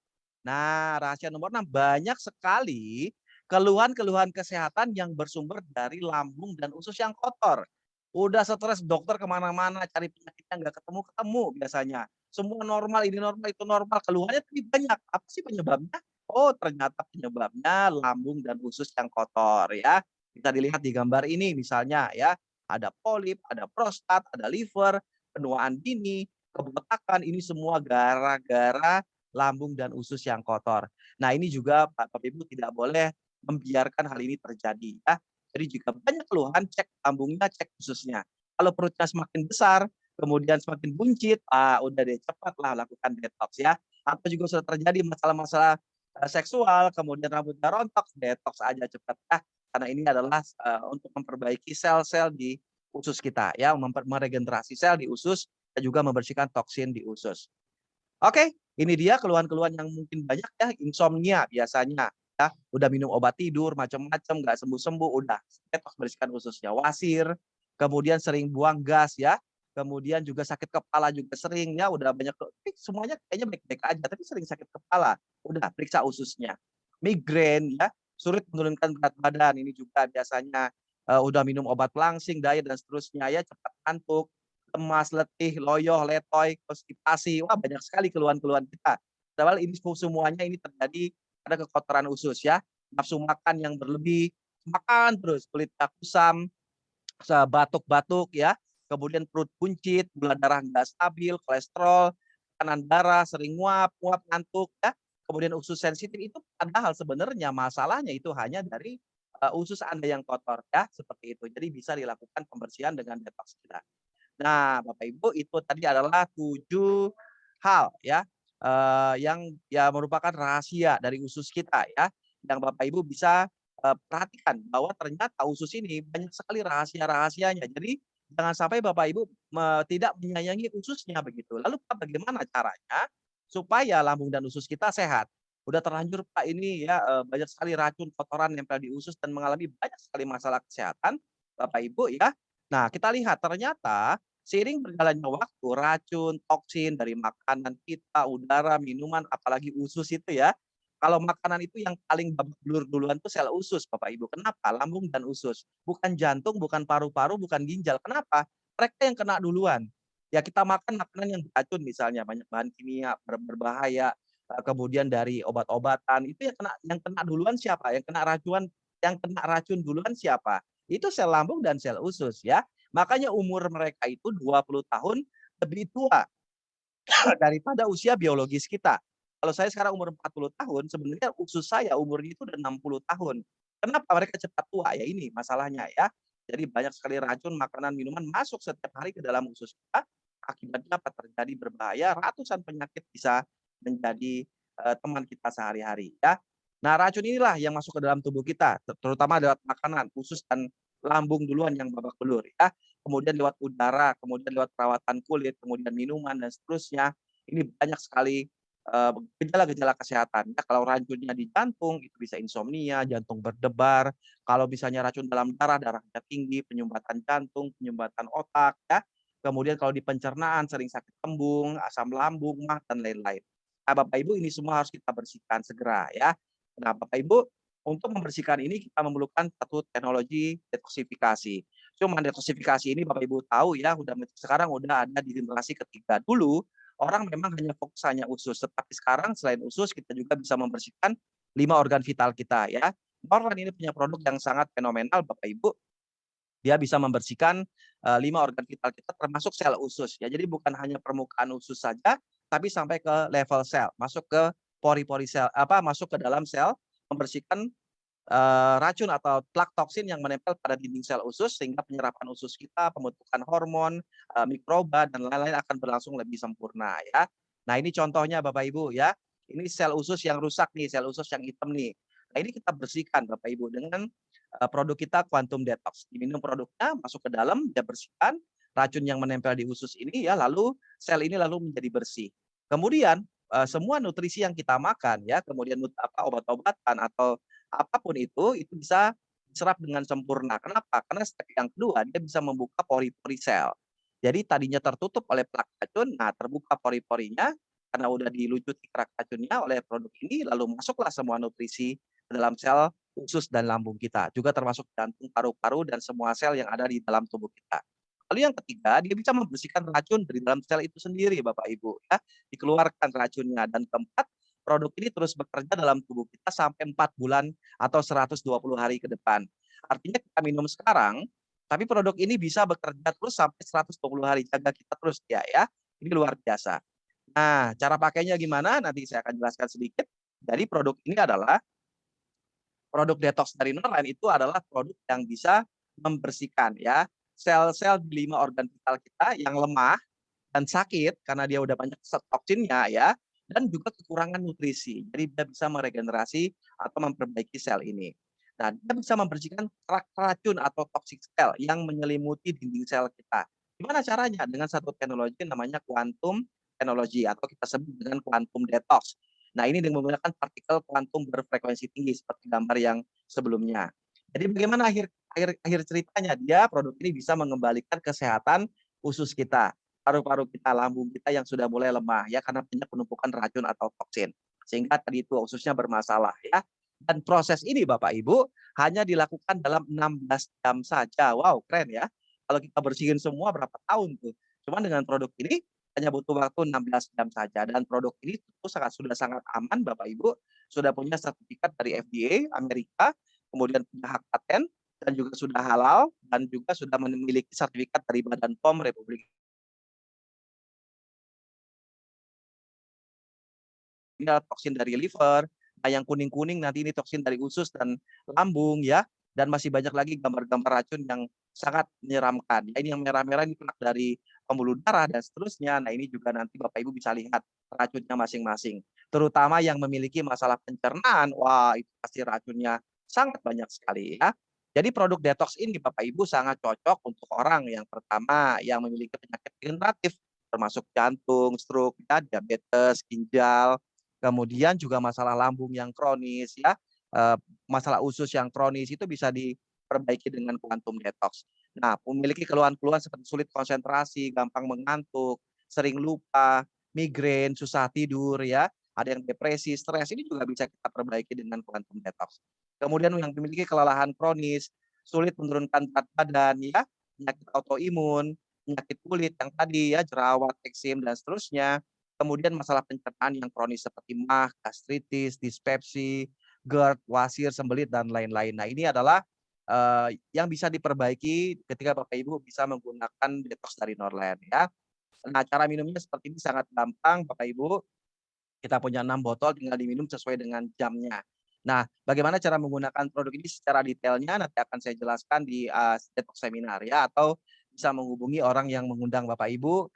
Nah, rahasia nomor 6, banyak sekali keluhan-keluhan kesehatan yang bersumber dari lambung dan usus yang kotor. Udah stres dokter kemana-mana cari penyakitnya nggak ketemu-ketemu biasanya. Semua normal, ini normal, itu normal, keluhannya tapi banyak. Apa sih penyebabnya? Oh, ternyata penyebabnya lambung dan usus yang kotor ya. Bisa dilihat di gambar ini misalnya ya, ada polip, ada prostat, ada liver, penuaan dini, kebotakan, ini semua gara-gara lambung dan usus yang kotor. Nah, ini juga Bapak Ibu tidak boleh membiarkan hal ini terjadi ya. Jadi jika banyak keluhan, cek lambungnya, cek ususnya. Kalau perutnya semakin besar, kemudian semakin buncit, udah deh cepatlah lakukan detox ya. Atau juga sudah terjadi masalah-masalah seksual, kemudian rambutnya rontok, detox aja cepat ya. Karena ini adalah untuk memperbaiki sel-sel di usus kita ya, meregenerasi sel di usus dan juga membersihkan toksin di usus. Oke, ini dia keluhan-keluhan yang mungkin banyak ya, insomnia biasanya ya, udah minum obat tidur macam-macam nggak sembuh-sembuh, udah detox bersihkan ususnya. Wasir, kemudian sering buang gas ya, kemudian juga sakit kepala juga sering ya, udah banyak semuanya kayaknya baik-baik aja tapi sering sakit kepala, udah periksa ususnya. Migrain ya, sulit menurunkan berat badan, ini juga biasanya udah minum obat pelangsing, diet dan seterusnya ya, cepat ngantuk, lemas, letih, loyoh, letoy, konstipasi. Wah, banyak sekali keluhan-keluhan kita. Padahal ini semuanya ini terjadi pada kekotoran usus ya. Nafsu makan yang berlebih, makan terus, kulitnya kusam, batuk-batuk ya. Kemudian perut buncit, gula darah nggak stabil, kolesterol, tekanan darah, sering nguap, ngantuk ya. Kemudian usus sensitif itu padahal sebenarnya masalahnya itu hanya dari usus Anda yang kotor ya, seperti itu. Jadi bisa dilakukan pembersihan dengan detox kita. Nah, Bapak Ibu itu tadi adalah 7 hal ya, yang ya merupakan rahasia dari usus kita ya, yang Bapak Ibu bisa, perhatikan bahwa ternyata usus ini banyak sekali rahasia-rahasianya. Jadi jangan sampai Bapak Ibu tidak menyayangi ususnya begitu. Lalu Pak bagaimana caranya supaya lambung dan usus kita sehat? Udah terlanjur Pak ini ya, banyak sekali racun kotoran nempel di usus dan mengalami banyak sekali masalah kesehatan. Bapak Ibu ya. Nah, kita lihat ternyata seiring berjalannya waktu, racun, toksin dari makanan kita, udara, minuman, apalagi usus itu ya. Kalau makanan itu yang paling babak belur duluan tuh sel usus, Bapak Ibu. Kenapa? Lambung dan usus. Bukan jantung, bukan paru-paru, bukan ginjal. Kenapa? Mereka yang kena duluan. Ya kita makan makanan yang beracun misalnya, banyak bahan kimia berbahaya, kemudian dari obat-obatan, itu yang kena duluan siapa? Yang kena racun duluan siapa? Itu sel lambung dan sel usus ya. Makanya umur mereka itu 20 tahun lebih tua daripada usia biologis kita. Kalau saya sekarang umur 40 tahun, sebenarnya usus saya umurnya itu udah 60 tahun. Kenapa mereka cepat tua? Ya ini masalahnya ya. Jadi banyak sekali racun, makanan, minuman masuk setiap hari ke dalam usus kita. Akibatnya apa? Terjadi berbahaya, ratusan penyakit bisa menjadi teman kita sehari-hari ya. Nah, racun inilah yang masuk ke dalam tubuh kita, terutama lewat makanan, usus dan lambung duluan yang babak belur ya. Kemudian lewat udara, kemudian lewat perawatan kulit, kemudian minuman dan seterusnya. Ini banyak sekali gejala-gejala kesehatan. Ya, kalau racunnya di jantung itu bisa insomnia, jantung berdebar. Kalau misalnya racun dalam darah, darahnya tinggi, penyumbatan jantung, penyumbatan otak ya. Kemudian kalau di pencernaan sering sakit tembung, asam lambung, mah dan lain-lain. Nah, Bapak Ibu ini semua harus kita bersihkan segera ya. Nah, Bapak Ibu untuk membersihkan ini kita memerlukan satu teknologi detoksifikasi. Cuma detoksifikasi ini Bapak Ibu tahu ya, sekarang udah ada di generasi ketiga. Dulu orang memang hanya fokus hanya usus, tetapi sekarang selain usus kita juga bisa membersihkan 5 organ vital kita ya. Norlan ini punya produk yang sangat fenomenal Bapak Ibu. Dia bisa membersihkan 5 organ vital kita termasuk sel usus ya. Jadi bukan hanya permukaan usus saja, tapi sampai ke level sel, masuk ke pori-pori sel, masuk ke dalam sel, membersihkan racun atau plak toksin yang menempel pada dinding sel usus sehingga penyerapan usus kita, pembentukan hormon, mikroba dan lain-lain akan berlangsung lebih sempurna ya. Nah, ini contohnya Bapak Ibu ya. Ini sel usus yang rusak nih, sel usus yang hitam nih. Nah, ini kita bersihkan Bapak Ibu dengan produk kita Quantum Detox. Diminum produknya, masuk ke dalam, dia bersihkan racun yang menempel di usus ini ya, lalu sel ini lalu menjadi bersih. Kemudian semua nutrisi yang kita makan ya, kemudian obat-obatan atau apapun itu bisa diserap dengan sempurna. Kenapa? Karena step yang kedua dia bisa membuka pori-pori sel. Jadi tadinya tertutup oleh plak racun, nah terbuka pori-porinya karena udah dilucuti kerak racunnya oleh produk ini, lalu masuklah semua nutrisi ke dalam sel usus dan lambung kita, juga termasuk jantung, paru-paru dan semua sel yang ada di dalam tubuh kita. Lalu yang ketiga, dia bisa membersihkan racun dari dalam sel itu sendiri, Bapak Ibu ya, dikeluarkan racunnya. Dan keempat, produk ini terus bekerja dalam tubuh kita sampai 4 bulan atau 120 hari ke depan. Artinya kita minum sekarang, tapi produk ini bisa bekerja terus sampai 120 hari. Jaga kita terus ya. Ini luar biasa. Nah, cara pakainya gimana? Nanti saya akan jelaskan sedikit. Jadi produk ini adalah produk detox dari Norlan itu adalah produk yang bisa membersihkan ya sel-sel di 5 organ vital kita yang lemah dan sakit karena dia udah banyak toksinnya ya, dan juga kekurangan nutrisi. Jadi dia bisa meregenerasi atau memperbaiki sel ini. Nah, dia bisa membersihkan racun atau toxic sel yang menyelimuti dinding sel kita. Gimana caranya? Dengan satu teknologi namanya quantum teknologi atau kita sebut dengan quantum detox. Nah, ini dengan menggunakan partikel kuantum berfrekuensi tinggi seperti gambar yang sebelumnya. Jadi bagaimana akhir ceritanya? Dia produk ini bisa mengembalikan kesehatan usus kita, paru-paru kita, lambung kita yang sudah mulai lemah ya karena banyak penumpukan racun atau toksin. Sehingga tadi itu ususnya bermasalah ya. Dan proses ini Bapak Ibu hanya dilakukan dalam 16 jam saja. Wow, keren ya. Kalau kita bersihin semua berapa tahun tuh. Cuman dengan produk ini hanya butuh waktu 16 jam saja dan produk ini tentu sudah sangat aman Bapak Ibu, sudah punya sertifikat dari FDA Amerika, kemudian punya hak paten dan juga sudah halal dan juga sudah memiliki sertifikat dari Badan POM Republik ini adalah toksin dari liver, nah yang kuning-kuning nanti ini toksin dari usus dan lambung ya, dan masih banyak lagi gambar-gambar racun yang sangat menyeramkan. Ya, ini yang merah-merah ini plak dari pembuluh darah dan seterusnya. Nah, ini juga nanti Bapak Ibu bisa lihat racunnya masing-masing. Terutama yang memiliki masalah pencernaan, wah itu pasti racunnya sangat banyak sekali ya. Jadi produk detox ini Bapak Ibu sangat cocok untuk orang yang pertama yang memiliki penyakit degeneratif termasuk jantung, stroke, ya, diabetes, ginjal, kemudian juga masalah lambung yang kronis ya, masalah usus yang kronis itu bisa perbaiki dengan quantum detox. Nah, memiliki keluhan-keluhan seperti sulit konsentrasi, gampang mengantuk, sering lupa, migrain, susah tidur ya, ada yang depresi, stres, ini juga bisa kita perbaiki dengan quantum detox. Kemudian yang memiliki kelelahan kronis, sulit menurunkan berat badan ya, penyakit autoimun, penyakit kulit yang tadi ya, jerawat, eksim dan seterusnya. Kemudian masalah pencernaan yang kronis seperti MAH, gastritis, dispepsi, GERD, wasir, sembelit dan lain-lain. Nah, ini adalah yang bisa diperbaiki ketika Bapak Ibu bisa menggunakan detox dari Norland ya. Nah, cara minumnya seperti ini sangat gampang Bapak Ibu. Kita punya 6 botol tinggal diminum sesuai dengan jamnya. Nah, bagaimana cara menggunakan produk ini secara detailnya nanti akan saya jelaskan di detox seminar ya, atau bisa menghubungi orang yang mengundang Bapak Ibu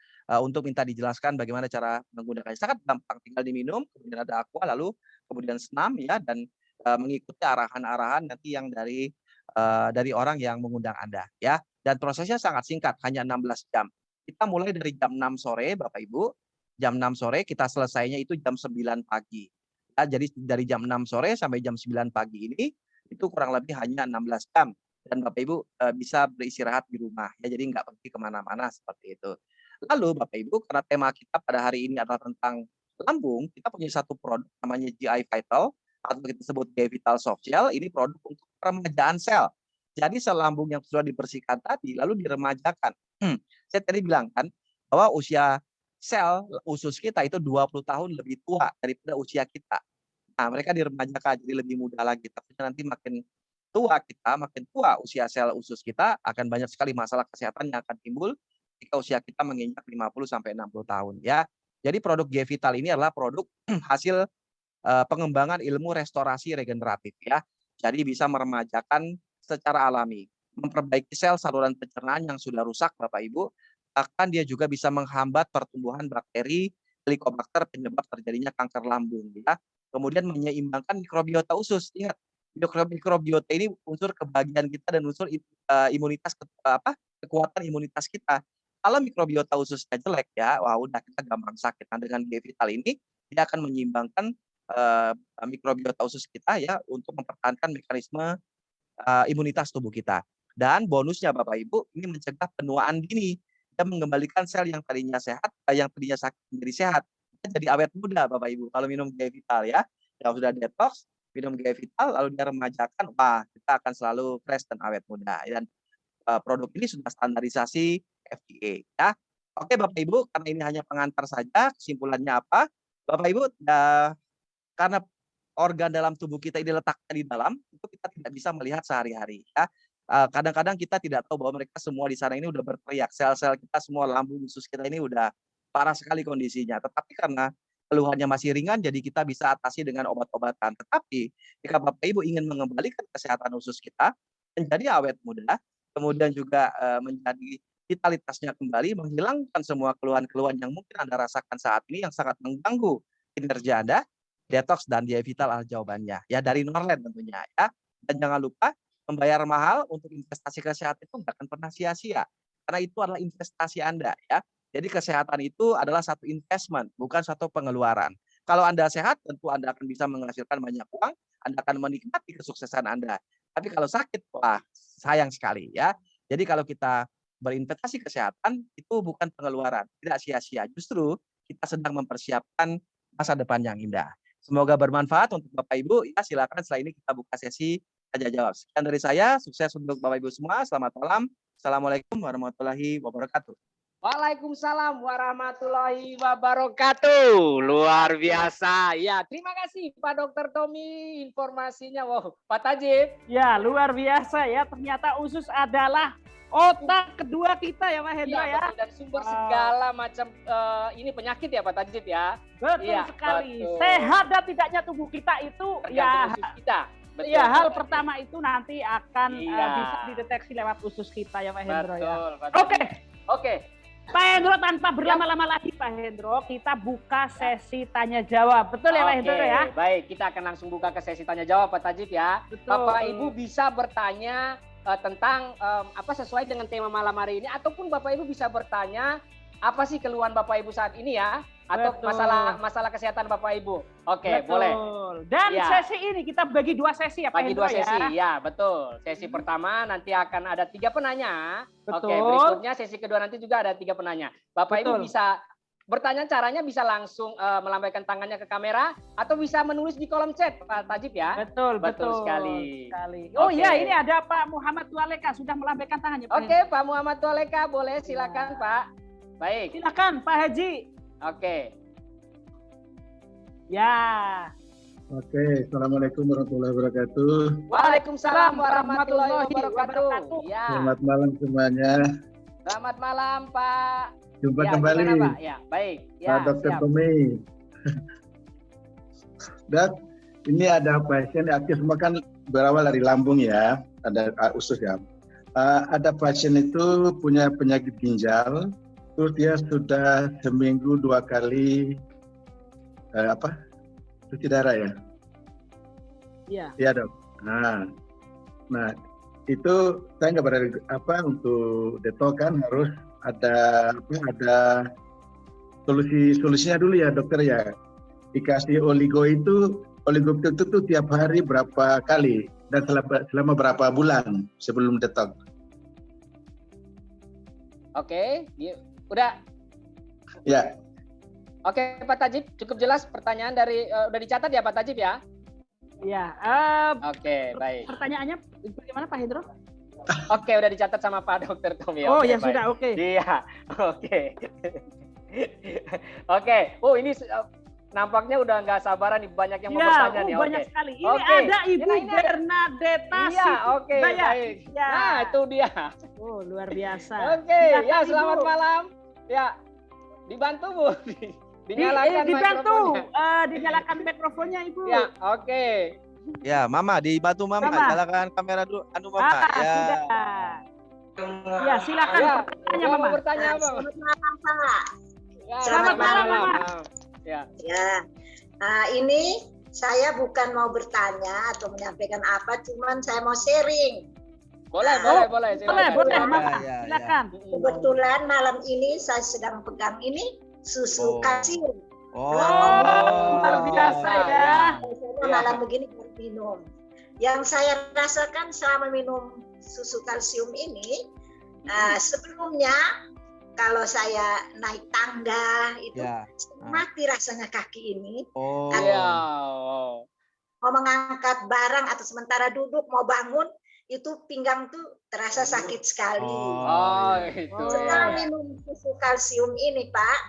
untuk minta dijelaskan bagaimana cara menggunakannya. Sangat gampang, tinggal diminum, kemudian ada aqua, lalu kemudian senam ya, dan mengikuti arahan-arahan nanti yang dari orang yang mengundang Anda ya. Dan prosesnya sangat singkat, hanya 16 jam. Kita mulai dari jam 6 sore Bapak Ibu, jam 6 sore kita selesainya itu jam 9 pagi. Ya, jadi dari jam 6 sore sampai jam 9 pagi ini itu kurang lebih hanya 16 jam. Dan Bapak Ibu bisa beristirahat di rumah ya, jadi nggak pergi kemana-mana seperti itu. Lalu Bapak Ibu, karena tema kita pada hari ini adalah tentang lambung, kita punya satu produk namanya GI Vital atau kita sebut GI Vital Soft Gel. Ini produk untuk peremajaan sel. Jadi sel lambung yang sudah dibersihkan tadi lalu diremajakan. Saya tadi bilang kan bahwa usia sel usus kita itu 20 tahun lebih tua daripada usia kita. Nah, mereka diremajakan jadi lebih muda lagi. Tapi nanti makin tua kita, makin tua usia sel usus kita, akan banyak sekali masalah kesehatan yang akan timbul ketika usia kita menginjak 50 sampai 60 tahun ya. Jadi produk GI Vital ini adalah produk hasil pengembangan ilmu restorasi regeneratif ya. Jadi bisa meremajakan secara alami, memperbaiki sel saluran pencernaan yang sudah rusak Bapak Ibu, bahkan dia juga bisa menghambat pertumbuhan bakteri Helicobacter penyebab terjadinya kanker lambung ya. Kemudian menyeimbangkan mikrobiota usus. Ingat, mikrobiota ini unsur kebahagiaan kita dan unsur imunitas kekuatan imunitas kita. Kalau mikrobiota ususnya jelek ya, wah udah kita gampang sakit. Nah, dengan GI Vital ini dia akan menyeimbangkan mikrobiota usus kita ya untuk mempertahankan mekanisme imunitas tubuh kita. Dan bonusnya Bapak Ibu, ini mencegah penuaan dini dan mengembalikan sel yang tadinya sehat, yang tadinya sakit menjadi sehat. Jadi awet muda Bapak Ibu kalau minum GI Vital ya. Kalau sudah detox, minum GI Vital lalu dia remajakan, wah kita akan selalu fresh dan awet muda. Dan produk ini sudah standarisasi FDA ya. Oke Bapak Ibu, karena ini hanya pengantar saja, kesimpulannya apa? Bapak Ibu, karena organ dalam tubuh kita ini letaknya di dalam, itu kita tidak bisa melihat sehari-hari ya. Kadang-kadang kita tidak tahu bahwa mereka semua di sana ini udah berteriak, sel-sel kita semua, lambung, usus kita ini udah parah sekali kondisinya. Tetapi karena keluhannya masih ringan, jadi kita bisa atasi dengan obat-obatan. Tetapi jika Bapak Ibu ingin mengembalikan kesehatan usus kita menjadi awet muda, kemudian juga menjadi vitalitasnya kembali, menghilangkan semua keluhan-keluhan yang mungkin Anda rasakan saat ini yang sangat mengganggu kinerja Anda, detox dan GI Vital adalah jawabannya. Ya dari Norland tentunya ya. Dan jangan lupa membayar mahal untuk investasi kesehatan itu nggak akan pernah sia-sia. Karena itu adalah investasi Anda ya. Jadi kesehatan itu adalah satu investment, bukan satu pengeluaran. Kalau Anda sehat, tentu Anda akan bisa menghasilkan banyak uang, Anda akan menikmati kesuksesan Anda. Tapi kalau sakit, wah sayang sekali ya. Jadi kalau kita berinvestasi kesehatan, itu bukan pengeluaran, tidak sia-sia. Justru kita sedang mempersiapkan masa depan yang indah. Semoga bermanfaat untuk Bapak Ibu. Ya, silakan setelah ini kita buka sesi tanya jawab. Sekian dari saya, sukses untuk Bapak Ibu semua. Selamat malam. Assalamualaikum warahmatullahi wabarakatuh. Waalaikumsalam warahmatullahi wabarakatuh. Luar biasa. Ya, terima kasih Pak Dr. Tommy informasinya. Wow, Pak Tajib. Ya, luar biasa ya. Ternyata usus adalah otak kedua kita ya Pak Hendro ya. Dan sumber segala macam ini penyakit ya Pak Tajib ya. Betul ya, sekali. Betul. Sehat dan tidaknya tubuh kita itu tergantung usus kita. Betul, ya, hal Pak pertama itu nanti akan bisa dideteksi lewat usus kita ya Pak Hendro ya. Oke. Pak Hendro, tanpa berlama-lama lagi Pak Hendro, kita buka sesi tanya jawab. Betul ya Pak Hendro ya? Baik, kita akan langsung buka ke sesi tanya jawab Pak Tajib ya. Betul. Bapak Ibu bisa bertanya tentang apa sesuai dengan tema malam hari ini, ataupun Bapak Ibu bisa bertanya apa sih keluhan Bapak Ibu saat ini ya. atau Betul. masalah kesehatan Bapak Ibu. Oke, Betul. boleh. Dan Ya. sesi ini kita bagi 2 sesi ya Pak Bagi Hendro 2 sesi, ya. ya betul. Sesi pertama nanti akan ada 3 penanya. Oke, Betul. berikutnya sesi kedua nanti juga ada 3 penanya. Bapak Ibu Betul. bisa bertanya, caranya bisa langsung melambaikan tangannya ke kamera atau bisa menulis di kolom chat Pak Tajib ya. Betul, Betul betul sekali. Oh Oke. iya, ini ada Pak Muhammad Tualeka sudah melambaikan tangannya Pak Oke, Hendro. Pak Muhammad Tualeka boleh silakan Pak. Baik. Silakan Pak Haji. Oke. Ya. Oke, Assalamualaikum warahmatullahi wabarakatuh. Waalaikumsalam warahmatullahi warahmatullahi wabarakatuh. wabarakatuh. Ya. Selamat malam semuanya. Selamat malam Pak. Jumpa Ya, kembali, gimana, Pak? Ya, baik. Ya, Pak Dr. siap. Tommy. Dok, ini ada pasien aktif semua kan berawal dari lambung ya, ada usus ya. Ada pasien itu punya penyakit ginjal, terus dia sudah seminggu 2 kali cuci darah ya. Iya. Iya dok. Nah itu saya nggak berani untuk detox kan harus ada solusinya dulu ya dokter ya. Dikasih oligoptil itu tiap hari berapa kali dan selama berapa bulan sebelum detox. Oke, udah. Ya. Oke, Pak Tajib, cukup jelas pertanyaan dari udah dicatat ya Pak Tajib ya? Iya. Oke, baik. Pertanyaannya bagaimana Pak Hendro? Oke, udah dicatat sama Pak Dokter Tommy. Oh Oke, ya baik. sudah, oke. Iya, oke. Oke, oh ini nampaknya udah nggak sabaran nih, banyak yang mau bertanya nih. Banyak Oke. sekali. Ini Oke. ada Ibu Ini ada. Bernadetta Iya, oke, Sidaya. baik. Ya. Nah, itu dia. Oh, luar biasa. Oke, Silakan, ya Ibu. selamat malam. Ya, dibantu Bu. Dinyalakan dibantu mikrofonnya. dinyalakan mikrofonnya Ibu. Ya, oke. Ya, Mama dibantu Mama, Mama. nyalakan kamera dulu. Mama. Ya. Sudah. Ya, silakan Ya, pertanyaannya mau Mama. bertanya apa? Selamat malam Pak. Ya, Selamat malam, Mama. Ya. Ya, ini saya bukan mau bertanya atau menyampaikan apa, cuman saya mau sharing. Boleh, Oh, boleh. Boleh, silakan. boleh Ya, Mama. ya, Silakan. Kebetulan malam ini saya sedang pegang ini susu Oh. kalsium. Oh. luar biasa ya. Biasanya malam begini baru minum. Yang saya rasakan selama minum susu kalsium ini, sebelumnya kalau saya naik tangga itu Ya. mati rasanya kaki ini. Oh. Iya. Mau mengangkat barang atau sementara duduk mau bangun itu pinggang tuh terasa sakit sekali. Oh, iya. itu. Setelah minum susu kalsium ini Pak,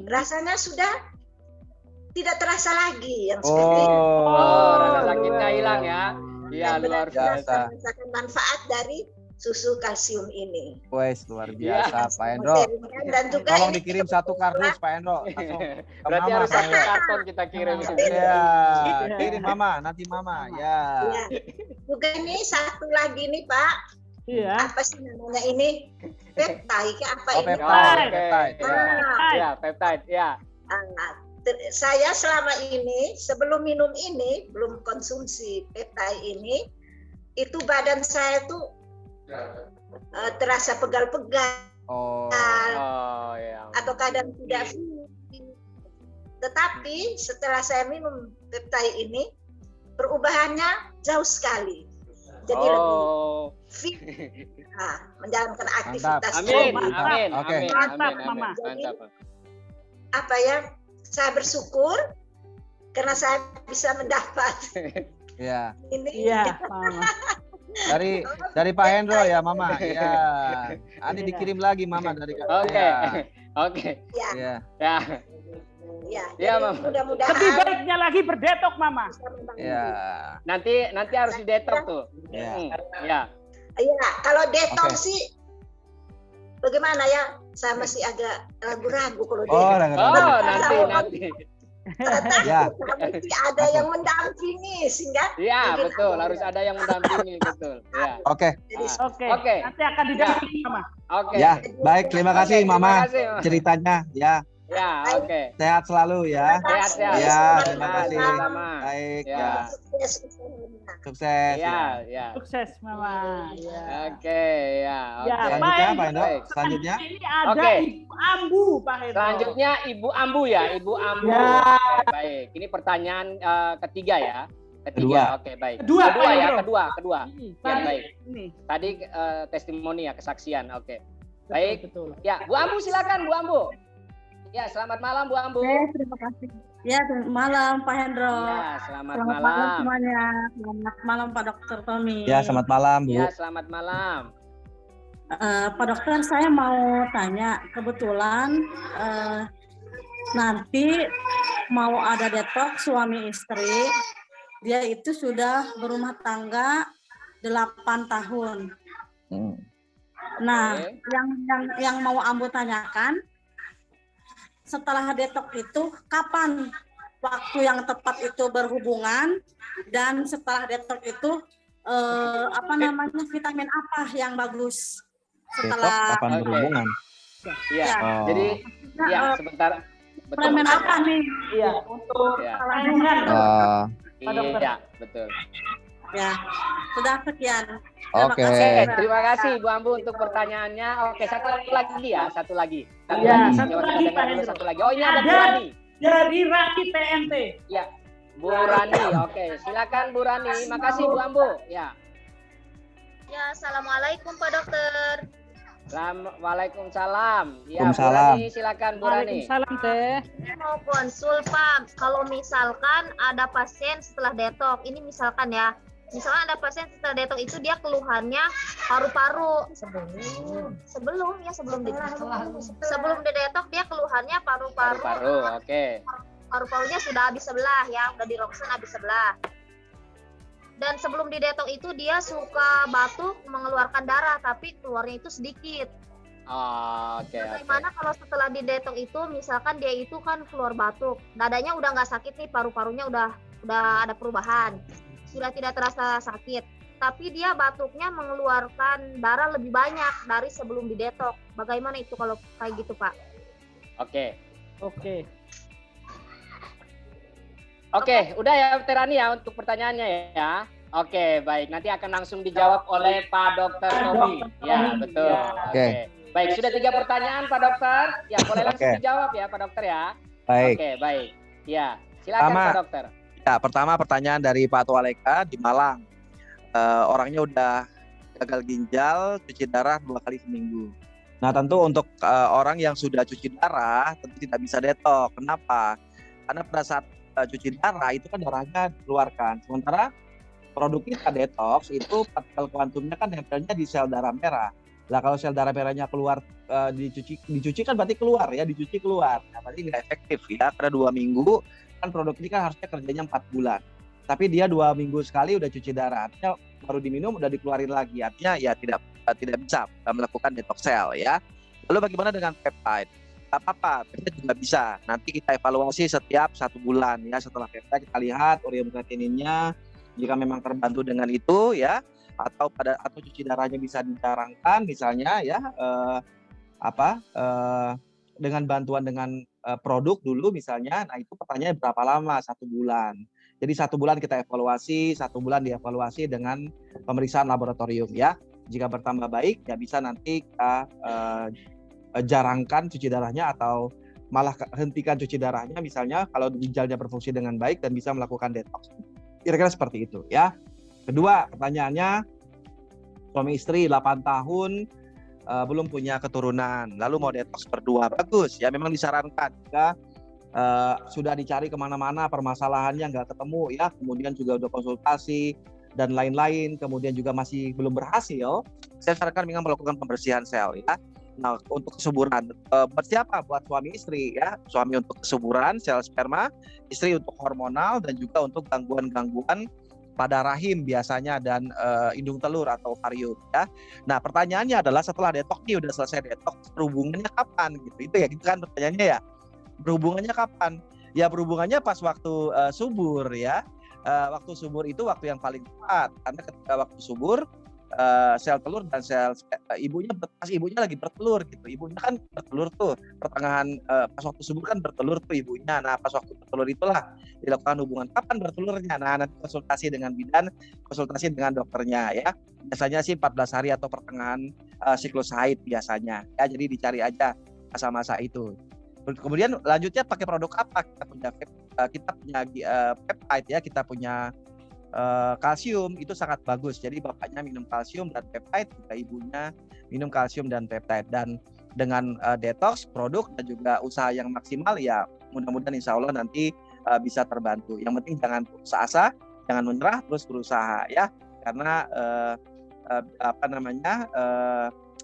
rasanya sudah tidak terasa lagi yang seperti itu. Oh, rasa sakitnya hilang ya. Iya, Dan luar benar-benar biasa. saya merasakan manfaat dari susu kalsium ini. Wes, luar biasa Pak Hendro. Sharingkan dan juga Tolong ini dikirim satu kardus Pak Hendro. Langsung ke Berarti Mama, harus Pak satu Hendro. karton kita kirim. Ya, kirim Mama, nanti Mama. Ya. ya. Juga ini satu lagi nih Pak, Iya. apa sih namanya ini? Peptide apa Oh, ini? peptide. Oke. Peptide. Ya, peptide. Ya. Saya selama ini sebelum minum ini belum konsumsi peptide ini, itu badan saya tuh terasa pegal-pegal Oh. Oh, ya. atau kadang tidak fit. Tetapi setelah saya minum peptide ini, perubahannya jauh sekali. Jadi lebih Oh. fit, menjalankan aktivitas. Amin, mantap. amin, Oke. amin, Mantap, amin, Mama. amin. Mantap. Apa ya? Saya bersyukur karena saya bisa mendapat Ya. ini. Iya, Mama. Dari Pak Hendro ya Mama. Ya. Nanti dikirim lagi Mama dari Oke. Ya. Oke. Ya, Ya. Ya. ya. Ya, Jadi Mama. mudah-mudahan Lebih baiknya lagi berdetok Mama. bisa membangun. Ya. Nanti harus didetok tuh. Ya. Ya. Iya, kalau detox Oke. sih bagaimana ya? Saya masih agak ragu-ragu kalau Oh, detox. Oh, nanti. Ya. Mesti ada yang mendampingi sehingga Iya, mungkin betul. ada Harus ada yang mendampingi, betul. Ya. Oke. jadi Oke. Oke. Nanti akan didampingi Mama. Oke. Ya, baik. Terima kasih Oke, terima Mama kasih, Mama. ceritanya. Ya. Ya, oke. Sehat selalu ya. Sehat-sehat. Ya, Sehat, terima kasih. sama-sama. Baik Ya. ya. Sukses usahanya. Sukses. Ya, Ya. ya. Sukses Mama. Ya. Oke, ya. Ya, Oke. Selanjutnya baik. Pak Hendro, Baik. selanjutnya. Ini ada Oke. Ibu Ambu Pak Hendro. Selanjutnya Ibu Ambu ya, Ibu Ambu. Ya. Oke, baik. Ini pertanyaan ketiga ya. Ketiga. Oke, baik. Kedua, Pak ya, Hendro. kedua. Ini, Ya, tadi baik. ini. Tadi testimoni ya, kesaksian. Oke. Betul, Baik. betul. Ya, Bu Ambu silakan Bu Ambu. Ya, selamat malam Bu Ambu. Terima kasih. Ya, selamat malam Pak Hendro. Ya, selamat Selamat malam malam. semuanya. Selamat malam Pak Dokter Tommy. Ya, selamat malam Bu. Ya, selamat malam. Pak Dokter, saya mau tanya, kebetulan nanti mau ada detox suami istri. Dia itu sudah berumah tangga 8 tahun. Nah, Oke. yang mau Ambo tanyakan, setelah detox itu kapan waktu yang tepat itu berhubungan, dan setelah detox itu vitamin apa yang bagus Detox setelah kapan Oke. berhubungan? Iya. Ya. Oh. Jadi ya sebentar. Betul. suplemen apa nih Iya, untuk Ya. kandungan. Eh, Pak Dokter. Iya, betul. ya? Sudah sekian. Oke. Terima kasih Bu Ambu untuk pertanyaannya. Oke, satu lagi ya, satu lagi. Ya, lagi. satu Coba lagi, kita dengar Pak dulu Hendro. satu lagi. Oh, ini ada Bu Ada. Rani. Jadi Rani TNT. Ya, Bu Rani. Oke, silakan Bu Rani. Makasih Bu Ambu. Ya. Ya, assalamualaikum Pak Dokter. Waalaikumsalam. Ya, Bu Waalaikumsalam. Rani, silakan Bu Rani. Waalaikumsalam Teh. Saya mau konsul Pak. Kalau misalkan ada pasien setelah detox, ini misalkan ya, misalkan ada pasien setelah detox itu dia keluhannya paru-paru. Sebelum di detox dia keluhannya paru-paru. Paru-paru. Oke. Paru-parunya sudah habis sebelah ya, udah di roksen habis sebelah. Dan sebelum di detox itu dia suka batuk, mengeluarkan darah, tapi keluarnya itu sedikit. Oh, oke. Bagaimana kalau setelah di detox itu, misalkan dia itu kan keluar batuk, dadanya udah nggak sakit nih, paru-parunya udah ada perubahan, sudah tidak terasa sakit, tapi dia batuknya mengeluarkan darah lebih banyak dari sebelum di detox. Bagaimana itu kalau kayak gitu Pak? Oke. Oke. Oke, udah ya Terani ya untuk pertanyaannya ya. Oke, baik. Nanti akan langsung dijawab oleh Pak Dr. Tommy. Ya, betul. Oke. Baik, sudah 3 pertanyaan Pak Dokter. Ya, boleh langsung Oke. dijawab ya Pak Dokter ya. Baik. Oke, baik. Ya, silakan Pertama. Pak Dokter. Ya, pertama pertanyaan dari Pak Tualeka di Malang. Orangnya udah gagal ginjal, cuci darah 2 kali seminggu. Nah, tentu untuk orang yang sudah cuci darah tentu tidak bisa detox. Kenapa? Karena pada saat cuci darah itu kan darahnya dikeluarkan. Sementara produk kita detox itu partikel kuantumnya kan nempelnya di sel darah merah. Lah kalau sel darah merahnya keluar dicuci kan berarti keluar ya, dicuci keluar. Nah, berarti nggak efektif ya, karena 2 minggu kan produk ini kan harusnya kerjanya 4 bulan. Tapi dia 2 minggu sekali udah cuci darah, artinya baru diminum udah dikeluarin lagi, artinya ya tidak bisa melakukan detox sel ya. Lalu bagaimana dengan peptide? Gak apa-apa, peptide juga bisa. Nanti kita evaluasi setiap 1 bulan ya. Setelah peptide kita lihat ureum kreatininnya, jika memang terbantu dengan itu ya, atau cuci darahnya bisa dijarangkan misalnya ya, dengan bantuan dengan produk dulu misalnya. Nah itu pertanyaannya berapa lama? 1 bulan. Jadi 1 bulan kita evaluasi, 1 bulan dievaluasi dengan pemeriksaan laboratorium ya. Jika bertambah baik ya bisa nanti kita jarangkan cuci darahnya atau malah hentikan cuci darahnya misalnya kalau ginjalnya berfungsi dengan baik dan bisa melakukan detox. Kira-kira seperti itu ya. Kedua pertanyaannya, suami istri 8 tahun belum punya keturunan, lalu mau detox berdua. Bagus ya, memang disarankan jika sudah dicari kemana-mana permasalahannya nggak ketemu ya, kemudian juga udah konsultasi dan lain-lain, kemudian juga masih belum berhasil, saya sarankan memang melakukan pembersihan sel ya. Nah untuk kesuburan, buat siapa? Buat suami istri ya, suami untuk kesuburan sel sperma, istri untuk hormonal dan juga untuk gangguan-gangguan pada rahim biasanya dan indung telur atau ovarium ya. Nah pertanyaannya adalah setelah detox nih udah selesai detox, berhubungannya kapan gitu? Itu ya gitu kan pertanyaannya ya. Berhubungannya kapan? Ya berhubungannya pas waktu subur ya. Waktu subur itu waktu yang paling tepat karena ketika waktu subur sel telur dan ibunya pas ibunya lagi bertelur gitu. Ibunya kan bertelur tuh pertengahan pas waktu subur kan bertelur tuh ibunya. Nah, pas waktu bertelur itulah dilakukan hubungan. Kapan bertelurnya? Nah, nanti konsultasi dengan bidan, konsultasi dengan dokternya ya. Biasanya sih 14 hari atau pertengahan siklus haid biasanya. Ya, jadi dicari aja masa-masa itu. Kemudian lanjutnya pakai produk apa? Kita punya peptide ya, kita punya kalsium itu sangat bagus. Jadi bapaknya minum kalsium dan peptide, juga ibunya minum kalsium dan peptide. Dan dengan detox produk dan juga usaha yang maksimal ya mudah-mudahan insya Allah nanti bisa terbantu. Yang penting jangan putus asa, jangan menyerah, terus berusaha ya. Karena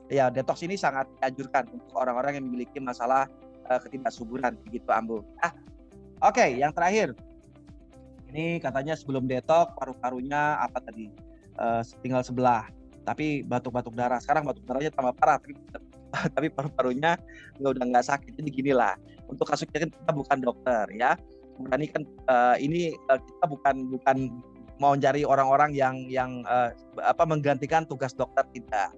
ya detox ini sangat dianjurkan untuk orang-orang yang memiliki masalah ketidaksuburan begitu Ambu. Oke, yang terakhir. Ini katanya sebelum detox paru-parunya apa tadi? Tinggal sebelah. Tapi batuk-batuk darah. Sekarang batuk darahnya tambah parah. Tapi paru-parunya udah nggak sakit. Jadi ginilah. Untuk kasusnya kan kita bukan dokter ya. Ini kan kita bukan mau cari orang-orang yang menggantikan tugas dokter tidak.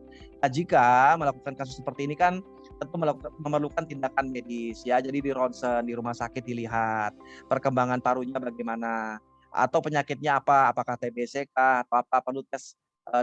Nah, jika melakukan kasus seperti ini kan tentu memerlukan tindakan medis ya. Jadi di ronsen di rumah sakit dilihat perkembangan parunya bagaimana atau penyakitnya apa, apakah TBC kah atau apa, perlu tes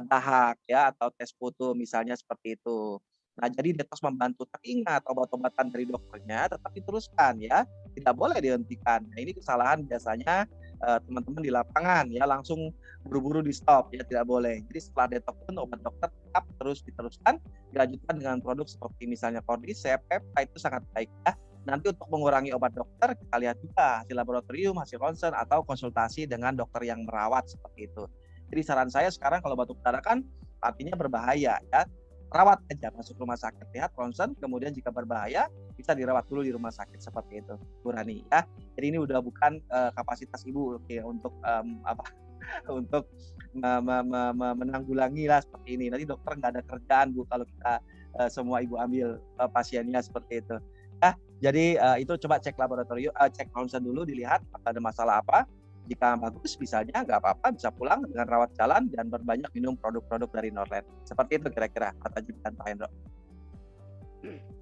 dahak ya atau tes foto misalnya seperti itu. Nah, jadi detox membantu, tapi ingat obat-obatan dari dokternya tetap diteruskan ya, tidak boleh dihentikan. Nah, ini kesalahan biasanya teman-teman di lapangan ya, langsung buru-buru di stop ya, tidak boleh. Jadi setelah detox pun obat dokter tetap terus diteruskan, dilanjutkan dengan produk seperti misalnya Cordyceps, peptide itu sangat baik ya. Nanti untuk mengurangi obat dokter kita lihat juga hasil laboratorium, hasil ronsen atau konsultasi dengan dokter yang merawat seperti itu. Jadi saran saya sekarang kalau batuk darah kan artinya berbahaya ya, rawat aja, masuk rumah sakit, lihat ronsen, kemudian jika berbahaya bisa dirawat dulu di rumah sakit seperti itu, Bu Rani ya. Jadi ini udah bukan kapasitas ibu untuk untuk menanggulangi lah seperti ini. Nanti dokter nggak ada kerjaan Bu kalau kita semua ibu ambil pasiennya seperti itu. Jadi itu coba cek laboratorium, cek ronsen dulu, dilihat ada masalah apa. Jika bagus, misalnya nggak apa-apa, bisa pulang dengan rawat jalan dan berbanyak minum produk-produk dari Norland. Seperti itu kira-kira Pak Tajib dan Pak Hendro.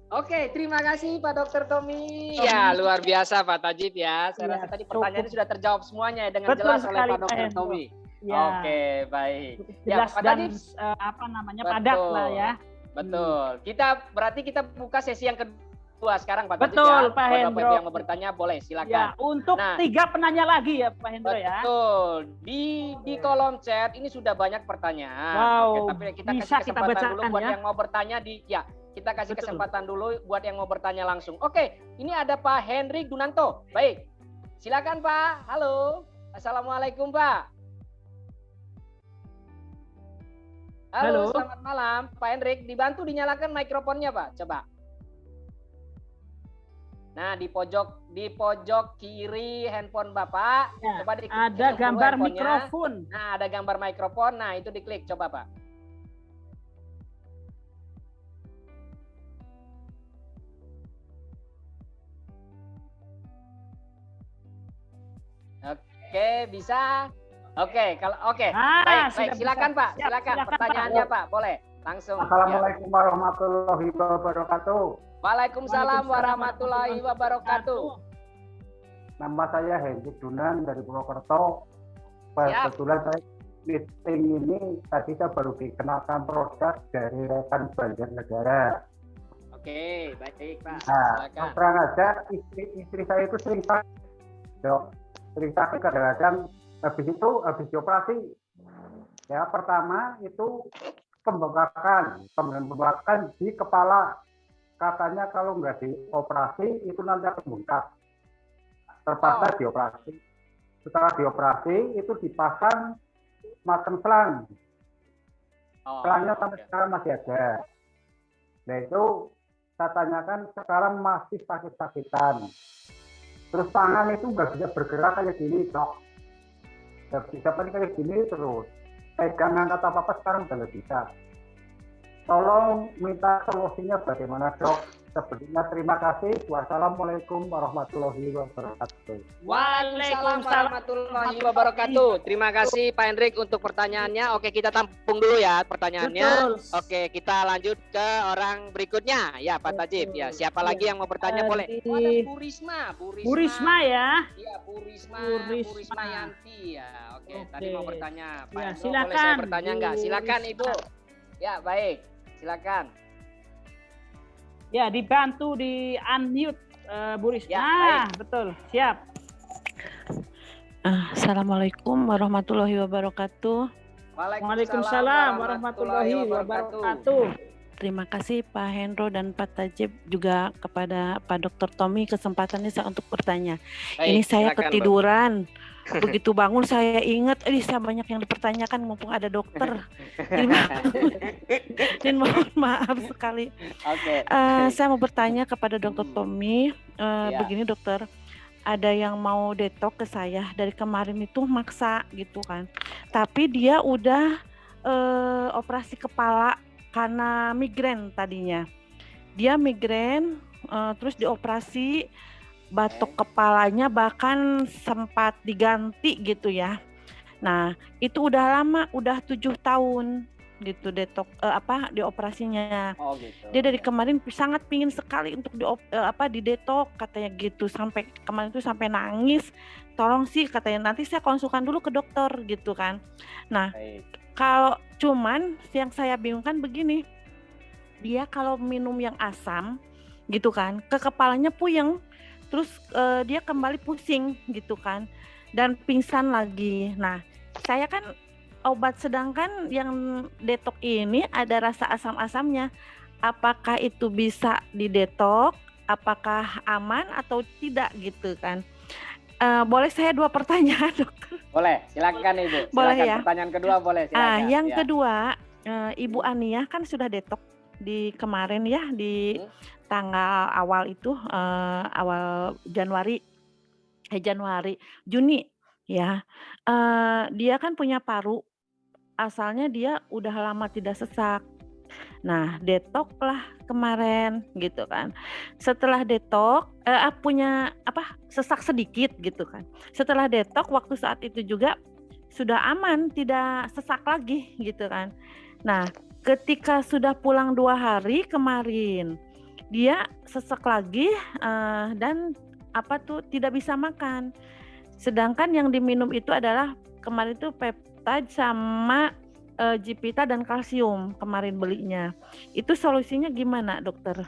Oke, terima kasih Pak Dr. Tommy. Ya, luar biasa Pak Tajib ya. Saya rasa tadi pertanyaannya sudah terjawab semuanya dengan jelas oleh Pak Dr. Tommy. Ya. Oke, baik. Jelas Pak dan Tajib, padat lah ya. Betul. Berarti kita buka sesi yang kedua sekarang Pak Tajib ya. Betul, Pak Hendro. Bapak yang mau bertanya boleh, silakan. Ya, untuk 3 penanya lagi ya Pak Hendro ya. Betul. Di kolom chat ini sudah banyak pertanyaan. Wow, oke, tapi kita bisa kasih kita kesempatan dulu bacakan buat ya. yang mau bertanya kita kasih Betul. kesempatan dulu buat yang mau bertanya langsung. Oke, ini ada Pak Henry Dunanto. Baik. Silakan Pak. Halo. Assalamualaikum Pak. Halo, selamat malam Pak Hendrik. Dibantu dinyalakan mikrofonnya Pak. Coba. Nah, di pojok kiri handphone Bapak, Ya, coba diklik ada dulu gambar handphonenya. mikrofon. Nah, ada gambar mikrofon. Nah, itu diklik coba, Pak. Oke, bisa. Oke, baik, silakan bisa. Pak. Silakan pertanyaannya Pak, boleh. Langsung. Assalamualaikum warahmatullahi wabarakatuh. Waalaikumsalam warahmatullahi wabarakatuh. Nama saya Hendrik Dunan dari Purwokerto. Kebetulan saya meeting ini tadi saya baru dikenalkan produk dari rekan Banjarnegara. Oke, baik Pak. Nah, Silakan. terang aja istri saya itu sering sakit, dok. Sering sakit kadang-kadang habis dioperasi. Ya, pertama itu pembengkakan di kepala. Katanya kalau nggak dioperasi itu nanti akan bengkak. Terpaksa dioperasi. Setelah dioperasi itu dipasang macam selang. Selangnya sampai sekarang masih ada. Nah itu saya tanyakan sekarang masih sakit-sakitan. Terus tangan itu nggak bisa bergerak kayak gini, dok. Nggak bisa kayak gini terus. Pegangan kata apa-apa sekarang udah nggak bisa. Tolong minta solusinya bagaimana, dok? Sebelumnya terima kasih. Wassalamualaikum warahmatullahi wabarakatuh. Waalaikumsalam warahmatullahi wabarakatuh. Terima kasih Pak Hendrik untuk pertanyaannya. Oke, kita tampung dulu ya pertanyaannya. Betul. Oke, kita lanjut ke orang berikutnya. Ya, Pak Tajib. Ya, siapa lagi yang mau bertanya boleh? Oh, ada Bu Risma. Bu Risma ya. Iya, Bu Risma Risma. Yanti ya. Oke, tadi Oke. mau bertanya. Pak Ya, Hendro, silakan, boleh saya bertanya nggak? Bu Silakan Risma. Ibu. Ya, baik. Silakan. Ya, dibantu di unmute Bu Risma. Ya, Betul, siap. Assalamualaikum warahmatullahi wabarakatuh. Waalaikumsalam warahmatullahi wabarakatuh. Terima kasih Pak Hendro dan Pak Tajib, juga kepada Pak Dr. Tommy kesempatannya saya untuk bertanya. Baik, Ini saya silakan, Bu. ketiduran. Begitu bangun saya ingat, saya banyak yang dipertanyakan mumpung ada dokter. Dan mohon maaf sekali. Oke. Saya mau bertanya kepada Dr. Tommy, Ya. begini dokter, ada yang mau detok ke saya dari kemarin itu maksa gitu kan, tapi dia udah operasi kepala karena migrain tadinya. Dia migrain, terus dioperasi, batok kepalanya bahkan sempat diganti gitu ya. Nah, itu udah lama, udah 7 tahun gitu detok dioperasinya. Oh, gitu. Dia dari kemarin sangat pingin sekali untuk didetok katanya gitu, sampai kemarin itu sampai nangis. Tolong sih katanya, nanti saya konsulkan dulu ke dokter gitu kan. Nah, Baik. kalau cuman yang saya bingungkan begini, dia kalau minum yang asam gitu kan, ke kepalanya puyeng, terus dia kembali pusing gitu kan, dan pingsan lagi. Nah, saya kan obat, sedangkan yang detok ini ada rasa asam-asamnya. Apakah itu bisa didetok? Apakah aman atau tidak gitu kan? Boleh saya 2 pertanyaan dokter? Boleh, silakan Ibu. Boleh Silakan ya? pertanyaan kedua boleh, silakan. Yang Ya. kedua, Ibu Ania kan sudah detok di kemarin ya, di tanggal awal itu, awal Juni ya. Dia kan punya paru, asalnya dia udah lama tidak sesak. Nah, detok lah kemarin gitu kan. Setelah detok punya sesak sedikit gitu kan. Setelah detok waktu saat itu juga sudah aman, tidak sesak lagi gitu kan. Nah, ketika sudah pulang 2 hari kemarin, dia sesak lagi dan tidak bisa makan. Sedangkan yang diminum itu adalah kemarin itu peptide sama Gipita dan kalsium kemarin belinya. Itu solusinya gimana dokter?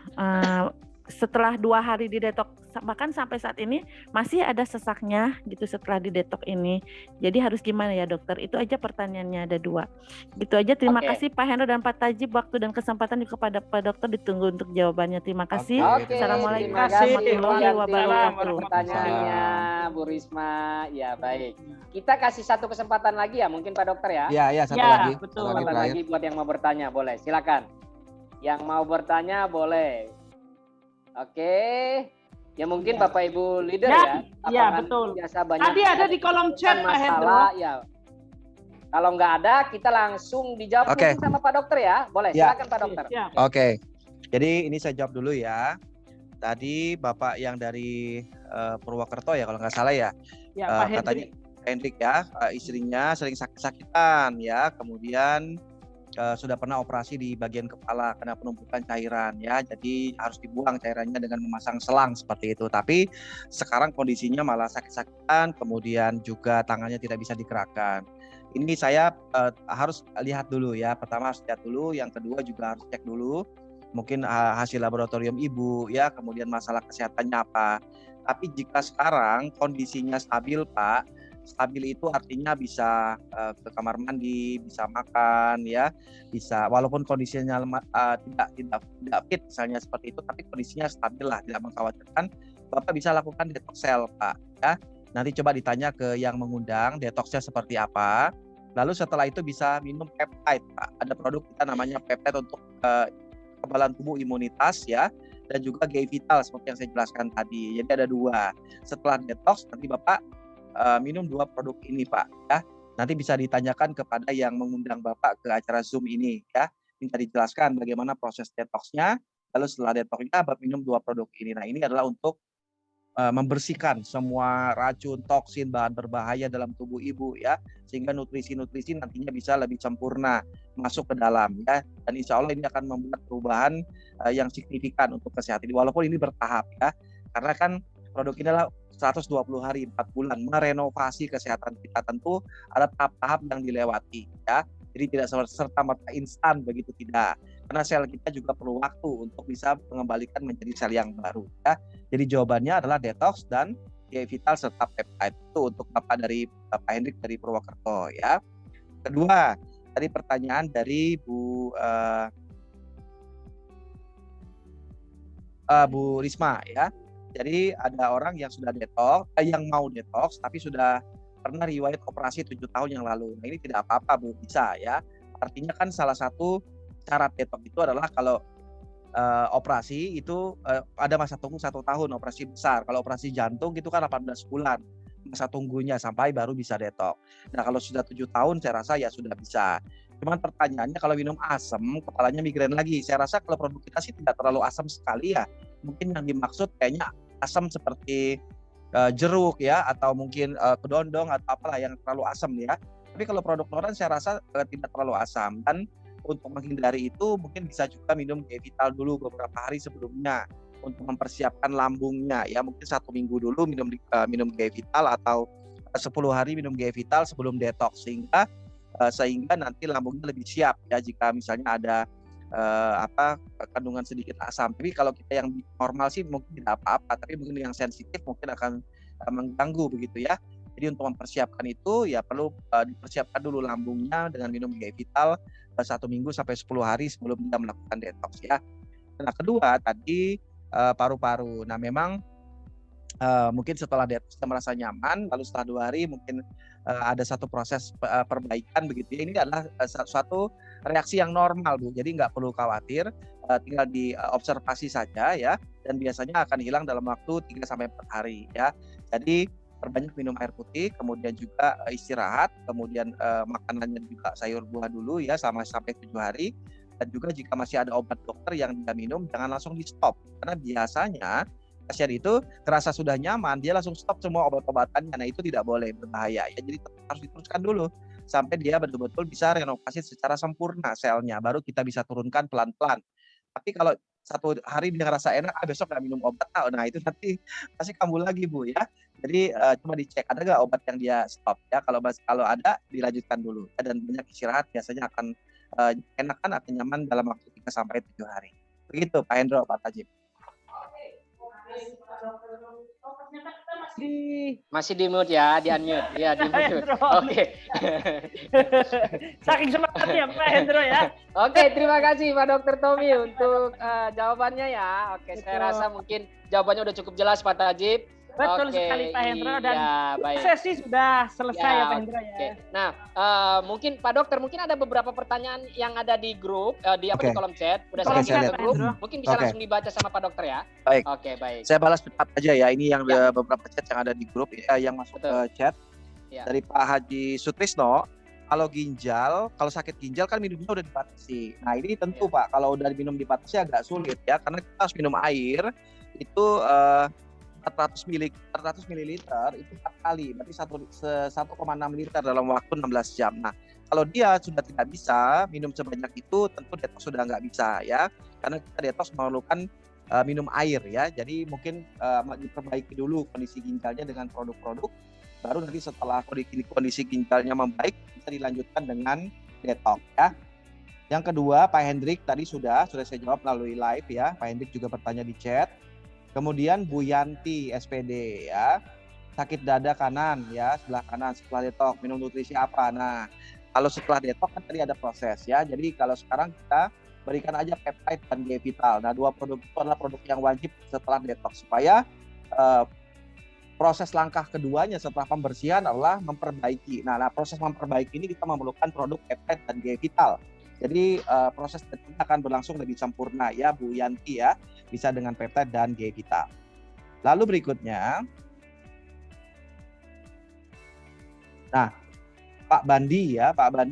Setelah 2 hari didetok, bahkan sampai saat ini masih ada sesaknya gitu setelah didetok ini. Jadi harus gimana ya dokter? Itu aja pertanyaannya, ada 2. Gitu aja. Terima Oke. kasih Pak Hendro dan Pak Tajib, waktu dan kesempatan kepada Pak dokter, ditunggu untuk jawabannya. Terima kasih. Oke, Assalamualaikum terima kasih warahmatullahi wabarakatuh. pertanyaannya Bu Risma. Ya, baik. Kita kasih 1 kesempatan lagi ya, mungkin Pak Dokter ya. Iya, satu Ya, lagi. betul. Satu lagi Kesempatan terakhir. lagi buat yang mau bertanya, boleh. Silakan. Yang mau bertanya boleh. Oke. Ya mungkin Bapak Ibu leader Ya, ya. ya, Lapangan betul. biasa banyak Tadi ada di kolom chat Pak Hendro. masalah ya. Kalau nggak ada, kita langsung dijawab Oke. mungkin sama Pak Dokter ya. Boleh, Ya. silakan Pak Dokter. Siap. Oke. Jadi ini saya jawab dulu ya. Tadi Bapak yang dari Purwokerto ya kalau nggak salah ya. Ya, Pak Katanya Hendrik. Hendrik ya, istrinya sering sakit-sakitan ya, kemudian sudah pernah operasi di bagian kepala karena penumpukan cairan ya, jadi harus dibuang cairannya dengan memasang selang seperti itu. Tapi sekarang kondisinya malah sakit-sakitan, kemudian juga tangannya tidak bisa digerakkan. Ini saya harus lihat dulu ya, pertama harus lihat dulu, yang kedua juga harus cek dulu mungkin hasil laboratorium ibu ya, kemudian masalah kesehatannya apa. Tapi jika sekarang kondisinya stabil Pak, stabil itu artinya bisa ke kamar mandi, bisa makan ya, bisa walaupun kondisinya tidak fit misalnya seperti itu, tapi kondisinya stabil lah, tidak mengkhawatirkan. Bapak bisa lakukan detox sel Pak ya. Nanti coba ditanya ke yang mengundang detoxnya seperti apa. Lalu setelah itu bisa minum peptide Pak. Ada produk kita namanya peptide untuk kekebalan tubuh, imunitas ya, dan juga GI Vital seperti yang saya jelaskan tadi. Jadi ada 2. Setelah detox nanti Bapak minum 2 produk ini Pak ya. Nanti bisa ditanyakan kepada yang mengundang Bapak ke acara Zoom ini ya. Minta dijelaskan bagaimana proses detoxnya Lalu setelah detoxnya minum 2 produk ini. Nah, ini adalah untuk membersihkan semua racun, toksin, bahan berbahaya dalam tubuh ibu ya, sehingga nutrisi-nutrisi nantinya bisa lebih sempurna masuk ke dalam ya, dan insya Allah ini akan membuat perubahan yang signifikan untuk kesehatan ini, walaupun ini bertahap ya, karena kan produk ini adalah 120 hari 4 bulan merenovasi kesehatan kita, tentu ada tahap-tahap yang dilewati ya, jadi tidak serta-merta instan begitu, tidak, karena sel kita juga perlu waktu untuk bisa mengembalikan menjadi sel yang baru ya. Jadi jawabannya adalah detox dan GI Vital serta peptide. Itu untuk Pak Hendrik dari Purwokerto ya. Kedua, tadi pertanyaan dari Bu Risma ya. Jadi ada orang yang sudah detox, yang mau detox tapi sudah pernah riwayat operasi 7 tahun yang lalu. Nah, ini tidak apa-apa Bu, bisa ya. Artinya kan salah satu syarat detox itu adalah kalau operasi itu ada masa tunggu 1 tahun operasi besar. Kalau operasi jantung itu kan 18 bulan masa tunggunya sampai baru bisa detox. Nah, kalau sudah 7 tahun saya rasa ya sudah bisa. Cuman pertanyaannya kalau minum asam kepalanya migrain lagi. Saya rasa kalau produk kita sih tidak terlalu asam sekali ya. Mungkin yang dimaksud kayaknya asam seperti jeruk ya, atau mungkin kedondong atau apalah yang terlalu asam ya. Tapi kalau produk Loren saya rasa tidak terlalu asam, dan untuk menghindari itu mungkin bisa juga minum GI Vital dulu beberapa hari sebelumnya untuk mempersiapkan lambungnya ya, mungkin 1 minggu dulu minum GI Vital atau 10 hari minum GI Vital sebelum detox, sehingga nanti lambungnya lebih siap ya jika misalnya ada kandungan sedikit asam. Tapi kalau kita yang normal sih mungkin tidak apa-apa, tapi mungkin yang sensitif mungkin akan mengganggu begitu ya. Jadi untuk mempersiapkan itu ya perlu dipersiapkan dulu lambungnya dengan minum GI Vital 1 minggu sampai 10 hari sebelum kita melakukan detox ya. Nah, kedua tadi paru-paru. Nah, memang mungkin setelah detox kita merasa nyaman, lalu setelah 2 hari mungkin ada satu proses perbaikan begitu ya. Ini adalah suatu reaksi yang normal Bu, jadi nggak perlu khawatir, tinggal diobservasi saja ya, dan biasanya akan hilang dalam waktu 3-4 hari ya. Jadi perbanyak minum air putih, kemudian juga istirahat, kemudian makanannya juga sayur buah dulu ya sampai 7 hari, dan juga jika masih ada obat dokter yang dia minum jangan langsung di stop, karena biasanya pasien itu terasa sudah nyaman dia langsung stop semua obat-obatannya. Nah, itu tidak boleh, berbahaya ya, jadi harus diteruskan dulu sampai dia betul-betul bisa renovasi secara sempurna selnya, baru kita bisa turunkan pelan-pelan. Tapi kalau 1 hari dia ngerasa enak, besok nggak minum obat, nah itu nanti pasti kambuh lagi Bu ya. Jadi coba dicek ada nggak obat yang dia stop ya, kalau ada dilanjutkan dulu ya, dan banyak istirahat biasanya akan enakan atau nyaman dalam waktu 3-7 hari. Begitu Pak Hendro, Pak Tajib. Masih di mute ya, di unmute. Ya, di mute. Oke. Saking semangatnya Pak Hendro ya. Oke, terima kasih Pak Dr. Tommy untuk jawabannya ya. Oke, Betul. saya rasa mungkin jawabannya udah cukup jelas Pak Tajib. Betul sekali Pak Hendro, dan baik. sesi sudah selesai ya Pak Hendro ya. Oke. Nah, mungkin Pak Dokter, mungkin ada beberapa pertanyaan yang ada di grup di kolom chat. Udah saya lihat ke grup, mungkin bisa langsung dibaca sama Pak Dokter ya. Baik. Oke, baik. Saya balas cepat aja ya. Ini yang beberapa chat yang ada di grup yang masuk ke chat. Ya. Dari Pak Haji Sutrisno, kalau sakit ginjal kan minumnya udah dibatasi. Nah, ini tentu Pak, kalau udah minum dibatasi agak sulit ya, karena kita harus minum air itu 400 ml itu 4 kali, berarti 1,6 liter dalam waktu 16 jam. Nah, kalau dia sudah tidak bisa minum sebanyak itu, tentu detox sudah nggak bisa ya, karena kita detox memerlukan minum air ya. Jadi mungkin diperbaiki dulu kondisi ginjalnya dengan produk-produk, baru nanti setelah kondisi ginjalnya membaik bisa dilanjutkan dengan detox ya. Yang kedua, Pak Hendrik tadi sudah saya jawab melalui live ya. Pak Hendrik juga bertanya di chat. Kemudian Bu Yanti SPD ya, sakit dada kanan ya, sebelah kanan setelah detox, minum nutrisi apa? Nah, kalau setelah detox kan tadi ada proses ya, jadi kalau sekarang kita berikan aja peptide dan GI Vital. Nah, 2 produk itu adalah produk yang wajib setelah detox, supaya proses langkah keduanya setelah pembersihan adalah memperbaiki. Nah, proses memperbaiki ini kita memerlukan produk peptide dan GI Vital. Jadi proses detoxnya akan berlangsung lebih sempurna ya Bu Yanti ya, bisa dengan peptide dan GI Vital. Lalu berikutnya, nah Pak Bandi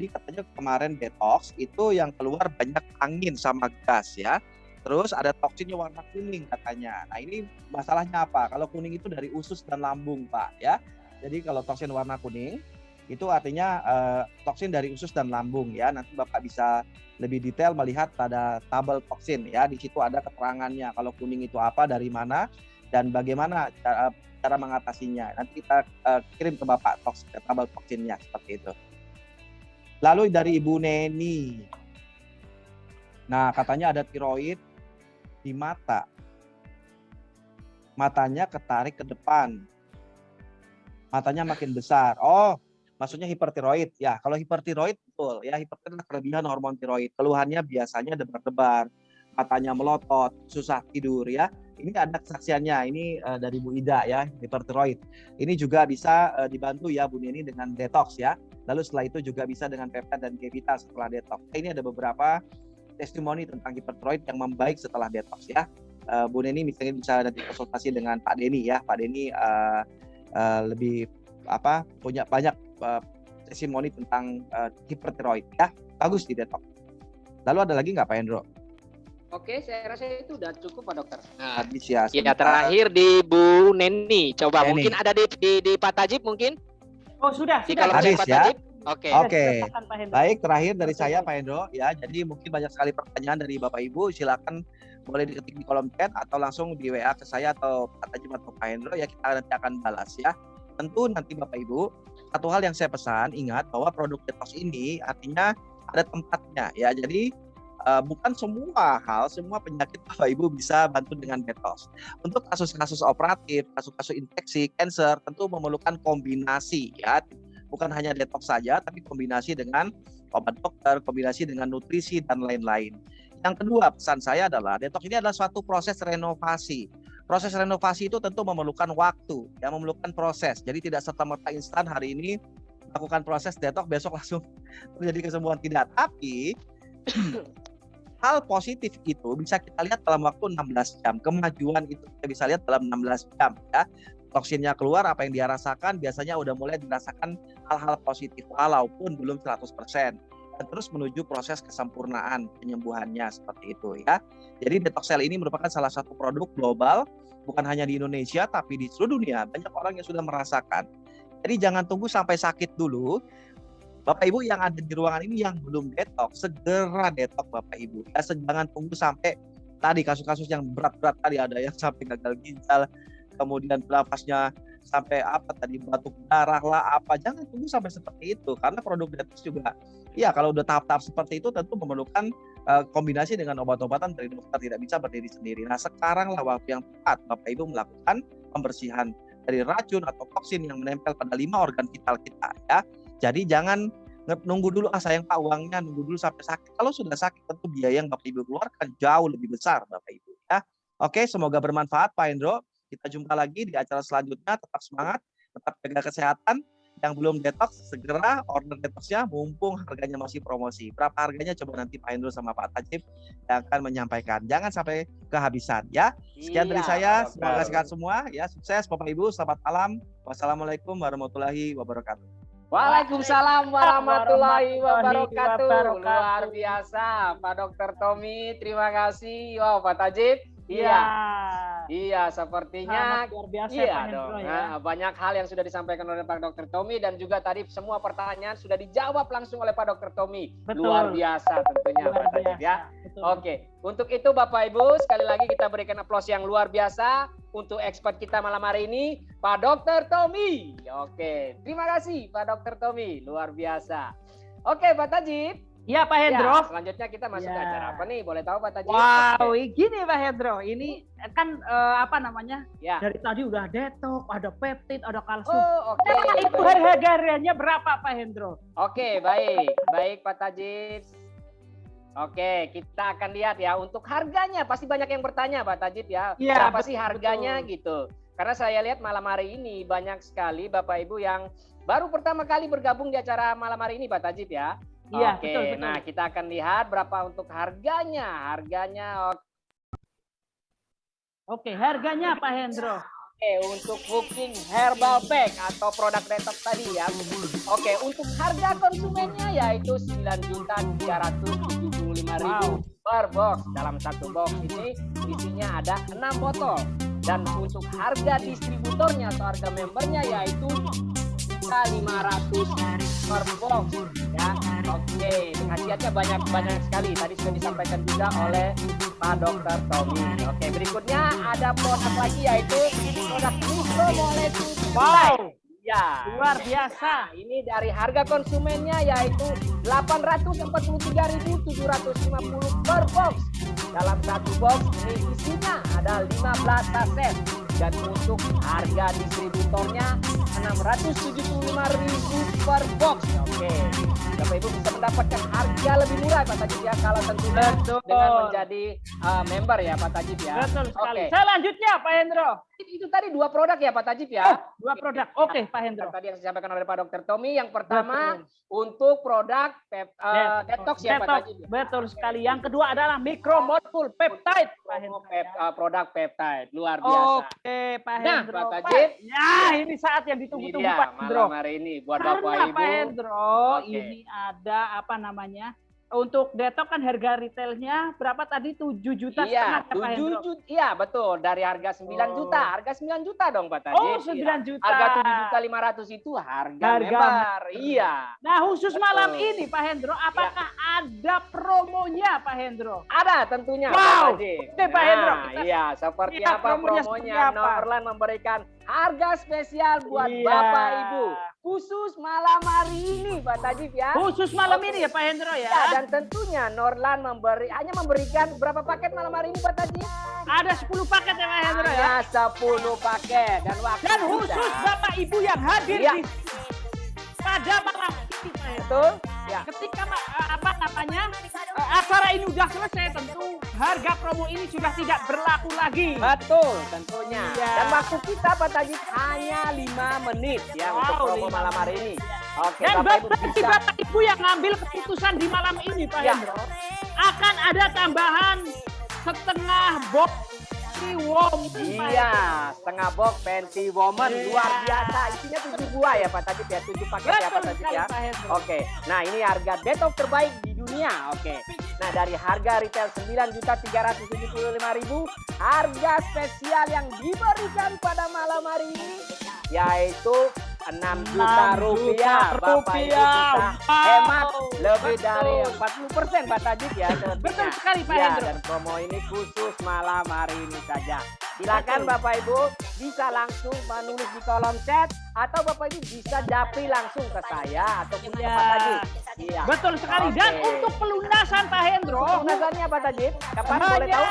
katanya kemarin detox itu yang keluar banyak angin sama gas ya, Terus ada toksinnya warna kuning katanya. Nah ini masalahnya apa? Kalau kuning itu dari usus dan lambung Pak ya. Jadi kalau toksin warna kuning itu artinya toksin dari usus dan lambung ya. Nanti Bapak bisa lebih detail melihat pada tabel toksin ya. Di situ ada keterangannya kalau kuning itu apa, dari mana, dan bagaimana cara mengatasinya. Nanti kita kirim ke Bapak tabel toksinnya seperti itu. Lalu dari Ibu Neni. Nah katanya ada tiroid di mata. Matanya ketarik ke depan. Matanya makin besar. Oh, maksudnya hipertiroid. Ya, kalau hipertiroid betul ya, hipertiroid adalah kelebihan hormon tiroid. Keluhannya biasanya debar-debar, matanya melotot, susah tidur ya. Ini ada kesaksiannya, ini dari Bu Ida ya, hipertiroid. Ini juga bisa dibantu ya Bu Neni dengan detox ya. Lalu setelah itu juga bisa dengan peptide dan Gevita setelah detox. Ini ada beberapa testimoni tentang hipertiroid yang membaik setelah detox ya. Bu Neni misalnya bisa nanti konsultasi dengan Pak Denny ya. Pak Denny lebih punya banyak testimoni tentang hipertiroid ya. Bagus di detox. Lalu ada lagi nggak Pak Hendro? Oke, saya rasa itu udah cukup Pak Dokter. Nah, ya, terakhir di Bu Neni. Coba Neni. mungkin ada di Pak Tajib mungkin? Oh sudah. Kalau Habis Pak ya. Tajib. Oke. Oke. Silakan, Pak Hendro. Baik, terakhir dari saya Pak Hendro ya. Jadi mungkin banyak sekali pertanyaan dari Bapak Ibu. Silakan boleh diketik di kolom chat atau langsung di WA ke saya atau Pak Tajib atau Pak Hendro ya, kita nanti akan balas ya. Tentu nanti Bapak Ibu, satu hal yang saya pesan, ingat bahwa produk detox ini artinya ada tempatnya ya. Jadi bukan semua penyakit Bapak Ibu bisa bantu dengan detox. Untuk kasus-kasus operatif, kasus-kasus infeksi, cancer tentu memerlukan kombinasi ya. Bukan hanya detox saja, tapi kombinasi dengan obat dokter, kombinasi dengan nutrisi dan lain-lain. Yang kedua, pesan saya adalah detox ini adalah suatu proses renovasi. Proses renovasi itu tentu memerlukan waktu, ya, memerlukan proses. Jadi tidak serta-merta instan hari ini lakukan proses detox besok langsung terjadi kesembuhan, tidak. Tapi hal positif itu bisa kita lihat dalam waktu 16 jam. Kemajuan itu kita bisa lihat dalam 16 jam ya. Toksinnya keluar, apa yang dia rasakan biasanya udah mulai dirasakan hal-hal positif walaupun belum 100%. Dan terus menuju proses kesempurnaan penyembuhannya seperti itu ya. Jadi Detoxel ini merupakan salah satu produk global, bukan hanya di Indonesia tapi di seluruh dunia. Banyak orang yang sudah merasakan. Jadi jangan tunggu sampai sakit dulu. Bapak Ibu yang ada di ruangan ini yang belum detox, segera detox Bapak Ibu. Ya, jangan tunggu sampai tadi kasus-kasus yang berat-berat tadi, ada yang sampai gagal ginjal, kemudian nafasnya sampai batuk darah lah apa. Jangan tunggu sampai seperti itu, karena produk detox juga ya kalau udah tahap-tahap seperti itu tentu memerlukan kombinasi dengan obat-obatan dari dokter, tidak bisa berdiri sendiri. Nah sekaranglah waktu yang tepat Bapak Ibu melakukan pembersihan dari racun atau toksin yang menempel pada 5 organ vital kita ya. Jadi jangan nunggu dulu, sayang Pak uangnya, nunggu dulu sampai sakit. Kalau sudah sakit tentu biaya yang Bapak Ibu keluarkan jauh lebih besar Bapak Ibu ya. Oke, semoga bermanfaat Pak Hendro. Kita jumpa lagi di acara selanjutnya. Tetap semangat, tetap jaga kesehatan. Yang belum detox, segera order detoxnya mumpung harganya masih promosi. Berapa harganya coba nanti Pak Hendro sama Pak Tajib yang akan menyampaikan. Jangan sampai kehabisan ya. Sekian dari saya, semoga sehat semua ya. Sukses Bapak Ibu, selamat malam. Wassalamualaikum warahmatullahi wabarakatuh. Waalaikumsalam warahmatullahi wabarakatuh. Luar biasa Pak Dr. Tommy, terima kasih. Wow, Pak Tajib. Iya, sepertinya luar biasa, iya Pak dong. Hendro, ya. Nah, banyak hal yang sudah disampaikan oleh Pak Dr. Tommy dan juga tadi semua pertanyaan sudah dijawab langsung oleh Pak Dr. Tommy. Betul. Luar biasa tentunya Pak Tajib ya. Betul. Oke, untuk itu Bapak Ibu sekali lagi kita berikan aplaus yang luar biasa untuk expert kita malam hari ini, Pak Dr. Tommy. Oke, terima kasih Pak Dr. Tommy, luar biasa. Oke, Pak Tajib. Iya Pak Hendro. Ya, selanjutnya kita masuk ke acara apa nih? Boleh tahu Pak Tajib? Wow, gini Pak Hendro, ini kan Ya. dari tadi udah detox, ada peptid, ada kalsium. Oh, oke. Itu harga-harganya berapa Pak Hendro? Oke, baik Pak Tajib. Oke, kita akan lihat ya untuk harganya. Pasti banyak yang bertanya Pak Tajib ya. Iya, Berapa sih harganya gitu? Karena saya lihat malam hari ini banyak sekali Bapak Ibu yang baru pertama kali bergabung di acara malam hari ini Pak Tajib ya. Iya, Oke, betul. nah kita akan lihat berapa untuk harganya. Oke, harganya Pak Hendro. Oke, untuk booking herbal pack atau produk detox tadi ya. Oke, untuk harga konsumennya yaitu 9.375.000 Rp25.000 per box. Dalam satu box ini isinya ada 6 botol. Dan untuk harga distributornya atau harga membernya yaitu 500 per box ya. Oke, khasiatnya banyak sekali. Tadi sudah disampaikan juga oleh Pak Dr. Tommy. Oke, berikutnya ada produk lagi yaitu produk mikromolekul. Wow, Ya, luar biasa. ini dari harga konsumennya yaitu 843.750 per box. Dalam satu box ini isinya ada 15 saset. Dan untuk harga distributornya 675.000 per box. Oke, Bapak Ibu bisa mendapatkan harga lebih murah Pak Tajib ya kalau tentunya Betul. dengan menjadi member ya Pak Tajib ya. Betul sekali. Oke. Selanjutnya Pak Hendro. Itu tadi 2 produk ya Pak Tajib ya. Oh, 2 produk. Oke, Pak Hendro. Tadi yang disampaikan oleh Pak Dr. Tommy, yang pertama untuk produk detox ya Pak Detox. Tajib. Betul sekali. Yang kedua adalah mikromolekul peptide, Pak Hendro. Produk peptide luar biasa. Oke, Pak Nah, Hendro. Pak Tajib. Ya, ini saat yang Ini ditunggu-tunggu dia Pak Hendro. malam hari ini buat Karena Bapak Ibu. Pak Hendro, Oke. ini ada apa namanya? Untuk detox kan harga retailnya berapa tadi? 7 juta Iya, setengah ya, Pak 7 Hendro? juta. Iya, betul. Dari harga 9 juta. Harga 9 juta dong, Pak Tajib. Oh, 9 juta. Harga 7.500.000 itu harga Harga member. Iya. Nah, khusus Betul. malam ini Pak Hendro, apakah ada promonya Pak Hendro? Ada tentunya Wow. Pak Tajib. Oke, Pak Hendro, Nah, kita iya, seperti lihat apa promonya promonya? seperti apa. Norland memberikan harga spesial buat Iya. Bapak Ibu. Khusus malam hari ini Pak Tajib ya. Khusus malam Oke. ini ya Pak Hendro ya. Ya, dan tentunya Norland hanya memberikan berapa paket malam hari ini Pak Tajib? Ada 10 paket ya Pak Hendro ya. Hanya 10 paket dan waktu Dan kita- khusus Bapak Ibu yang hadir Iya. di pada malam ini Pak Hendro. Betul? Ya. Ketika apa namanya acara ini sudah selesai, tentu harga promo ini sudah tidak berlaku lagi. Betul, tentunya. Iya. Dan waktu kita Pak Tajib hanya 5 menit ya untuk Wow, promo 5 malam hari ini. Oke, Dan Bapak Ibu bagi bisa. Bapak Ibu yang ngambil keputusan di malam ini Pak Ya. Hendro, akan ada tambahan setengah box Warm. Iya, setengah box Penti Woman Iya. luar biasa. Isinya 7 buah ya Pak Tajib ya, 7 paket ya Pak Betul Tajib sekali ya. Pak Hendro. Oke, nah ini harga detox terbaik di dunia. Oke, nah dari harga retail 9.375.000, harga spesial yang diberikan pada malam hari ini yaitu 6 juta rupiah. Bapak Ibu bisa hemat lebih dari 40% Pak Tajib ya. Betul sekali Pak Ya, Hendro. dan promo ini khusus malam hari ini saja. Silakan Bapak Ibu bisa langsung menulis di kolom chat atau Bapak Ibu bisa japri langsung ke saya ataupun ke Iya. Pak Tajib. Iya. Betul sekali. Oke. Dan untuk pelunasan Pak Hendro, Pelunasannya Pak Tajib, kapan boleh tahu?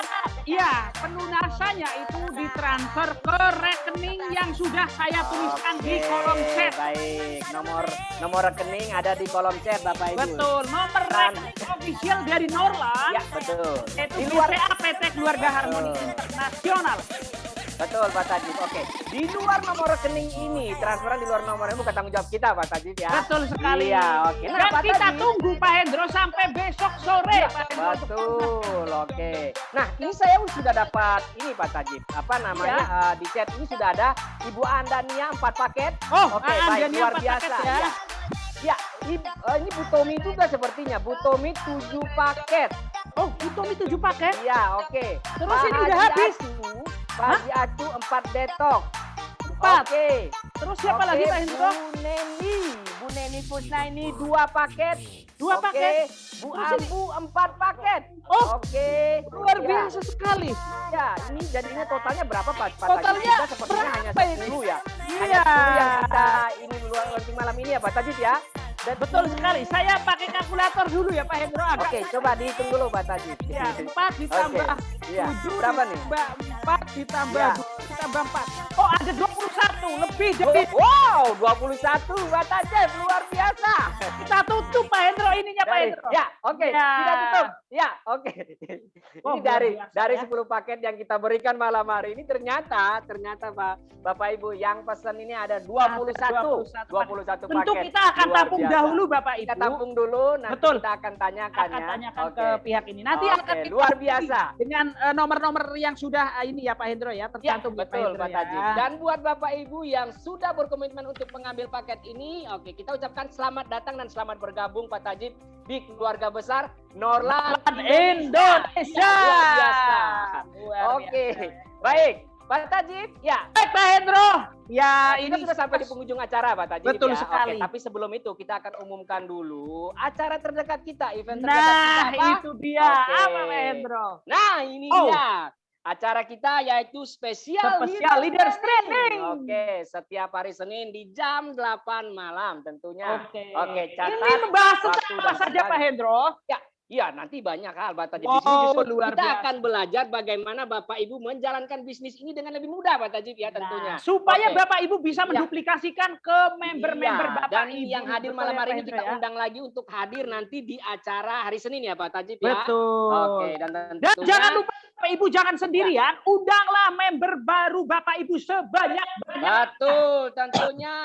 Iya, pelunasannya itu ditransfer ke rekening yang sudah saya tuliskan di Oke, kolom chat. Baik, nomor rekening ada di kolom chat Bapak Ibu. Betul, nomor rekening official dari Norland. Ya, betul. Itu Di di luar BCA PT Keluarga Harmoni Internasional. Betul Pak Tajib. Oke. Di luar nomor rekening ini, transferan di luar nomor ini bukan tanggung jawab kita Pak Tajib ya. Betul sekali. Iya, oke. Nah, Dan Pak kita Tajib. tunggu Pak Hendro sampai besok sore. Iya, Pak Hendro. betul. Oke. Nah, ini saya sudah dapat ini Pak Tajib. Apa namanya? Di chat ini sudah ada Ibu Andania 4 paket. Oh, Oke, baik, Andania luar 4 biasa. paket ya. Ya, ini Bu Tommy juga sepertinya. Bu Tommy 7 paket. Oh, itu 7 paket. Iya, oke. Terus ini Pak udah Haji habis. Acu, Pak Haji Acu 4 detox. 4. Oke. Terus siapa lagi Pak Hendro? Bu Neni Kusna ini 2 paket. 2 paket. Bu Terus ini- Ambu 4 paket. Oh, Oke. luar Ya. biasa sekali. Ya, ini jadinya totalnya berapa Pak? Pak Totalnya Tajib? Kita sepertinya hanya berapa ini? 10 ya. Iya. Hanya 10 yang kita ini launching malam ini ya Pak Tajib ya. Dan Betul sekali. Saya pakai kalkulator dulu ya Pak Hendro. Agak Oke, coba dihitung dulu Pak Tajib. ya, 4 ditambah Iya. 7 Berapa nih? ditambah 4 ditambah Ya. 2 ditambah 4. Oh, ada 21 lebih dari Wow, 21 Pak Tajib, luar biasa. kita tutup Pak Hendro ininya Pak Hendro. Ya, oke. Ya. Kita tutup. Ya, oke. Oh, Ini luar dari biasa, ya. 10 paket yang kita berikan malam hari ini ternyata Bapak Ibu yang pesan ini ada 21 Tentu paket. kita akan Luar tampung biasa. dahulu Bapak Ibu. Kita tampung dulu, nanti Betul. kita akan tanyakan Akan ya. tanyakan Oke. ke pihak ini. Nanti Oke, akan kita luar hubungi biasa. dengan nomor-nomor yang sudah ini ya Pak Hendro ya, Ya, tercantum di Betul, Hendro Pak ya. Tajib. Dan buat Bapak Ibu yang sudah berkomitmen untuk mengambil paket ini, oke, kita ucapkan selamat datang dan selamat bergabung Pak Tajib di keluarga besar Norland Indonesia. Luar biasa. Luar Oke, biasa. baik. Pak Tajib, ya. Baik Pak Hendro. Ya, Kita ini sudah sampai di penghujung acara, Pak Tajib. Betul ya. sekali. Oke, tapi sebelum itu kita akan umumkan dulu acara terdekat kita, event terdekat Nah, kita apa? itu dia. Oke. Apa Pak Hendro? Nah, ini dia. Acara kita yaitu spesial Leaders Training. Oke, setiap hari Senin di jam 8 malam tentunya. Oke, catat. Ini membahas waktu tentang apa dan saja Pak bulan. Hendro? Ya, nanti banyak hal Pak Tajib. Wow, Di sini justru luar kita biasa. akan belajar bagaimana Bapak Ibu menjalankan bisnis ini dengan lebih mudah Pak Tajib ya tentunya. Nah, supaya Oke. Bapak Ibu bisa Ya. menduplikasikan ke member-member Iya, Bapak dan Ibu. yang hadir Betul malam ya, hari Pak ini Hendro kita ya? undang lagi untuk hadir nanti di acara hari Senin ya Pak Tajib ya. Betul. Oke, dan Dan tentunya jangan lupa Bapak Ibu jangan sendirian, undanglah member baru Bapak Ibu sebanyak-banyak. Betul, tentunya.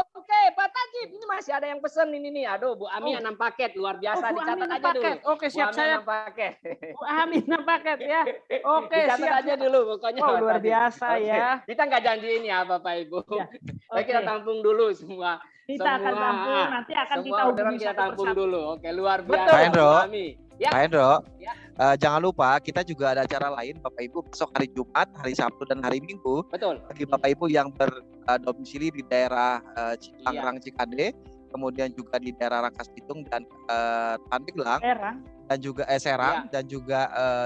Oke, Pak Tajib, ini masih ada yang pesen ini nih. Aduh, Bu Ami 6 paket, luar biasa. Bu Ami Dicatat 6 aja dulu. paket. Oke, siap, Bu Ami saya. 6 paket. Bu Amin 6 paket ya. Oke, Dicatat siap. aja dulu pokoknya. Oh, Pak luar Tajib. biasa Oke, ya. Kita nggak janjiin ya Bapak Ibu. Ya, Tapi kita oke. tampung dulu semua. Kita akan tampung, nanti akan semua kita orderan hubungi kita satu tampung persatu. dulu. Oke, luar biasa. Betul. Pak Hendro. Bu Ami. Ya. Pak Hendro, Ya. jangan lupa kita juga ada acara lain Bapak Ibu besok hari Jumat, hari Sabtu dan hari Minggu. Betul. Bagi Bapak Ibu yang berdomisili di daerah Tangerang Cikade, kemudian juga di daerah Rangkas Bitung dan Pandeglang, Serang. dan juga Serang dan juga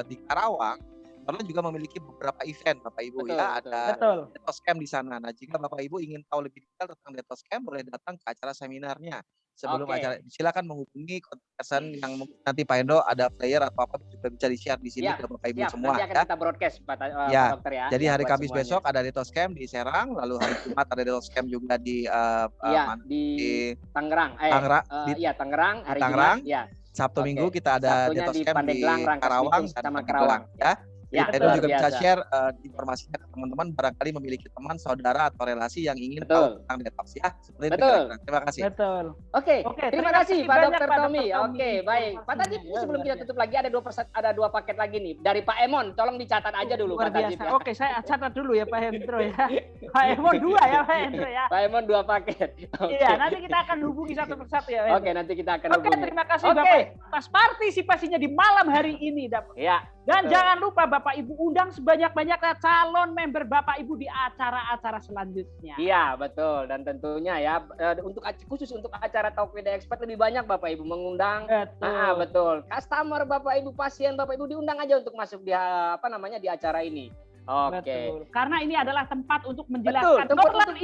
di Karawang. Karena juga memiliki beberapa event Bapak Ibu Betul, ya, betul. ada Betul. Detox Camp di sana. Nah, jika Bapak Ibu ingin tahu lebih detail tentang Detox Camp, boleh datang ke acara seminarnya. Sebelum Oke. acara, silakan menghubungi kontak person yang nanti Pak Hendro ada player atau apa juga bisa di-share di sini Ya, ke Bapak Ibu siap. semua Nanti akan ya. kita broadcast Pak Ya, Dokter ya. jadi Ya, hari buat Kamis semuanya. besok ada Detox Camp di Serang, lalu hari Jumat ada Detox Camp juga di Iya, mana? di Di Tangerang. Tangerang, Iya, Tangerang hari Tangerang. Jumat. Ya. Sabtu Oke. Minggu kita ada Sabtunya Detox di Camp di Pandeglang, Rangkas Karawang Bitung, dan sama Pandeglang ya. Ya, Pak Hendro luar juga bisa biasa. share informasinya ke teman-teman barangkali memiliki teman, saudara atau relasi yang ingin Betul. tahu tentang detox ya. Seperti itu Betul. kira-kira. Terima kasih. Betul. Oke, Oke, terima kasih Pak banyak, Dr. Pak Tommy. Dr. Tommy. Oke, baik. Pak Tajib, ini Ya, sebelum luar kita biasa. tutup lagi ada dua paket lagi nih dari Pak Emon. Tolong dicatat aja dulu Luar Pak Tajib biasa. ya. Oke, saya catat dulu ya Pak Hendro ya. Pak Emon 2 ya Pak Hendro ya. Pak Emon 2 paket. Oke. Iya, nanti kita akan hubungi satu persatu ya. Pak Oke, Hendro. nanti kita akan Oke, hubungi. terima kasih Oke. Bapak atas partisipasinya di malam hari ini, Dap. Ya. Dan betul. jangan lupa Bapak Ibu undang sebanyak-banyaknya calon member Bapak Ibu di acara-acara selanjutnya. Iya, betul. Dan tentunya ya untuk khusus untuk acara Talk with the Expert lebih banyak Bapak Ibu mengundang. Betul. Betul. Customer Bapak Ibu, pasien Bapak Ibu diundang aja untuk masuk di di acara ini. Oke. Betul. Karena ini adalah tempat untuk menjelaskan tempat Norland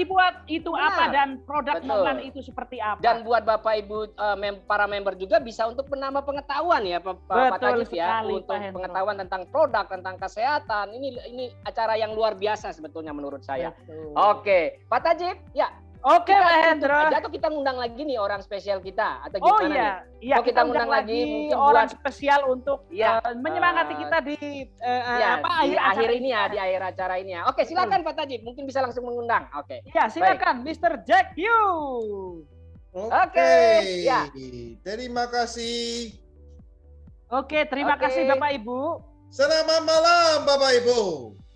itu Benar. apa dan produk Betul. Norland itu seperti apa. Dan buat Bapak Ibu para member juga bisa untuk menambah pengetahuan ya Pak Betul Tajib ya, sekali, untuk Pak Hendro. pengetahuan tentang produk, tentang kesehatan. Ini acara yang luar biasa sebetulnya menurut saya. Betul. Oke, Pak Tajib, ya. Oke, Kita Pak tutup Hendro. aja atau kita ngundang lagi nih orang spesial kita atau Oh gimana nih? iya, Oh, kita undang lagi mungkin orang buat- spesial untuk Iya, menyemangati kita di Ya, apa di akhir akhir acara ini ya, di akhir acara ini ya. Oke, silakan Pak Tajib, mungkin bisa langsung mengundang. Oke. Ya, silakan Mr. Jack Yu. Oke, ya. Terima kasih. Oke, terima Oke. kasih Bapak Ibu. Selamat malam Bapak Ibu.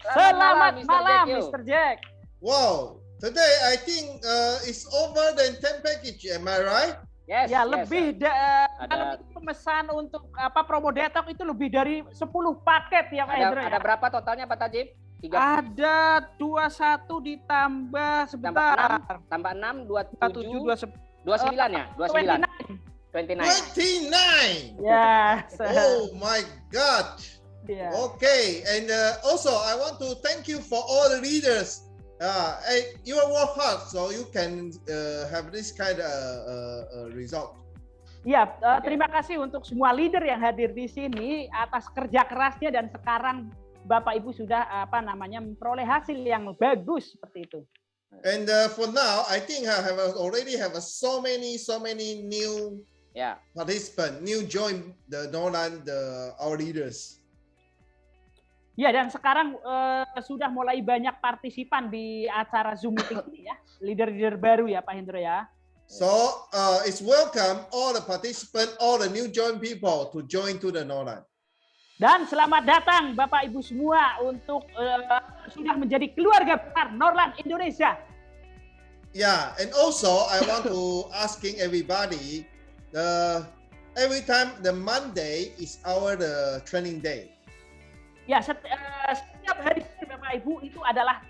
Selamat Mr. malam, Jack Yu. Mr. Jack. Wow, today I think it's over than 10 package, am I right? Yes, Ya, yes, lebih kalau itu pemesan untuk promo detok itu lebih dari 10 paket ya Pak Hendro. Ada berapa totalnya Pak Tajib? 3 Ada 21 ditambah sebentar. tambah 6 27 29 ya? 29. 29. 29. Yes. Oh my God. Yeah. Okay, and also I want to thank you for all the leaders. You work hard, so you can have this kind of result. Ya, terima kasih untuk semua leader yang hadir di sini atas kerja kerasnya dan sekarang Bapak Ibu sudah memperoleh hasil yang bagus seperti itu. And for now, I think I already have so many new participants, new join the Norland, our leaders. Ya, dan sekarang sudah mulai banyak partisipan di acara Zoom meeting ini ya, leader-leader baru ya Pak Hendro ya. So it's welcome all the participants, all the new join people to join to the Norland. Dan selamat datang Bapak Ibu semua untuk sudah menjadi keluarga besar Norland Indonesia. Yeah, and also I want to asking everybody, every time the Monday is our training day. Ya, setiap hari Bapak Ibu itu adalah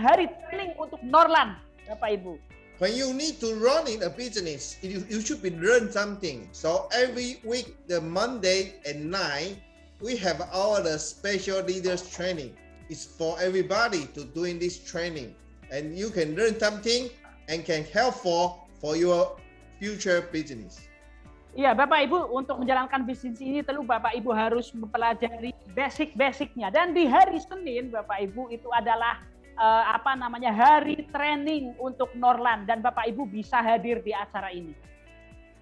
hari training untuk Norland, Bapak Ibu. When you need to run in a business, you should be learn something. So every week, the Monday and night, we have our special leaders training. It's for everybody to doing this training, and you can learn something and can help for your future business. Iya, Bapak Ibu, untuk menjalankan bisnis ini tentu Bapak Ibu harus mempelajari basic-basicnya. Dan di hari Senin, Bapak Ibu, itu adalah hari training untuk Norland, dan Bapak Ibu bisa hadir di acara ini.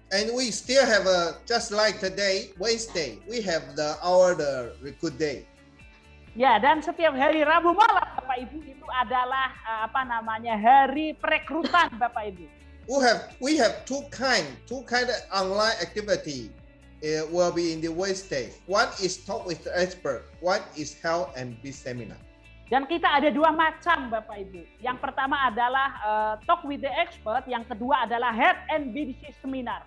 And we still have just like today, Wednesday, we have the recruit day. Ya, dan setiap hari Rabu malam Bapak Ibu itu adalah hari perekrutan Bapak Ibu. We have two kind of online activity. It will be in the Wednesday. One is talk with the expert. One is health and business seminar. Dan kita ada dua macam Bapak Ibu. Yang pertama adalah talk with the expert, yang kedua adalah health and business seminar.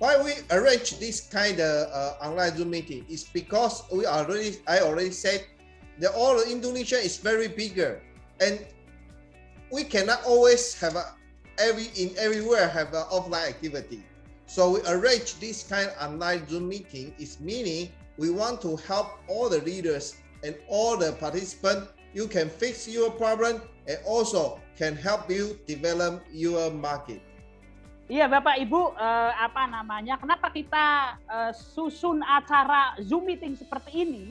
Why we arrange this kind of online Zoom meeting is because I already said that all of Indonesia is very bigger, and we cannot always have everywhere have an offline activity. So we arrange this kind of online Zoom meeting is meaning we want to help all the leaders and all the participants. You can fix your problem and also can help you develop your market. Iya Bapak Ibu, kenapa kita susun acara Zoom meeting seperti ini?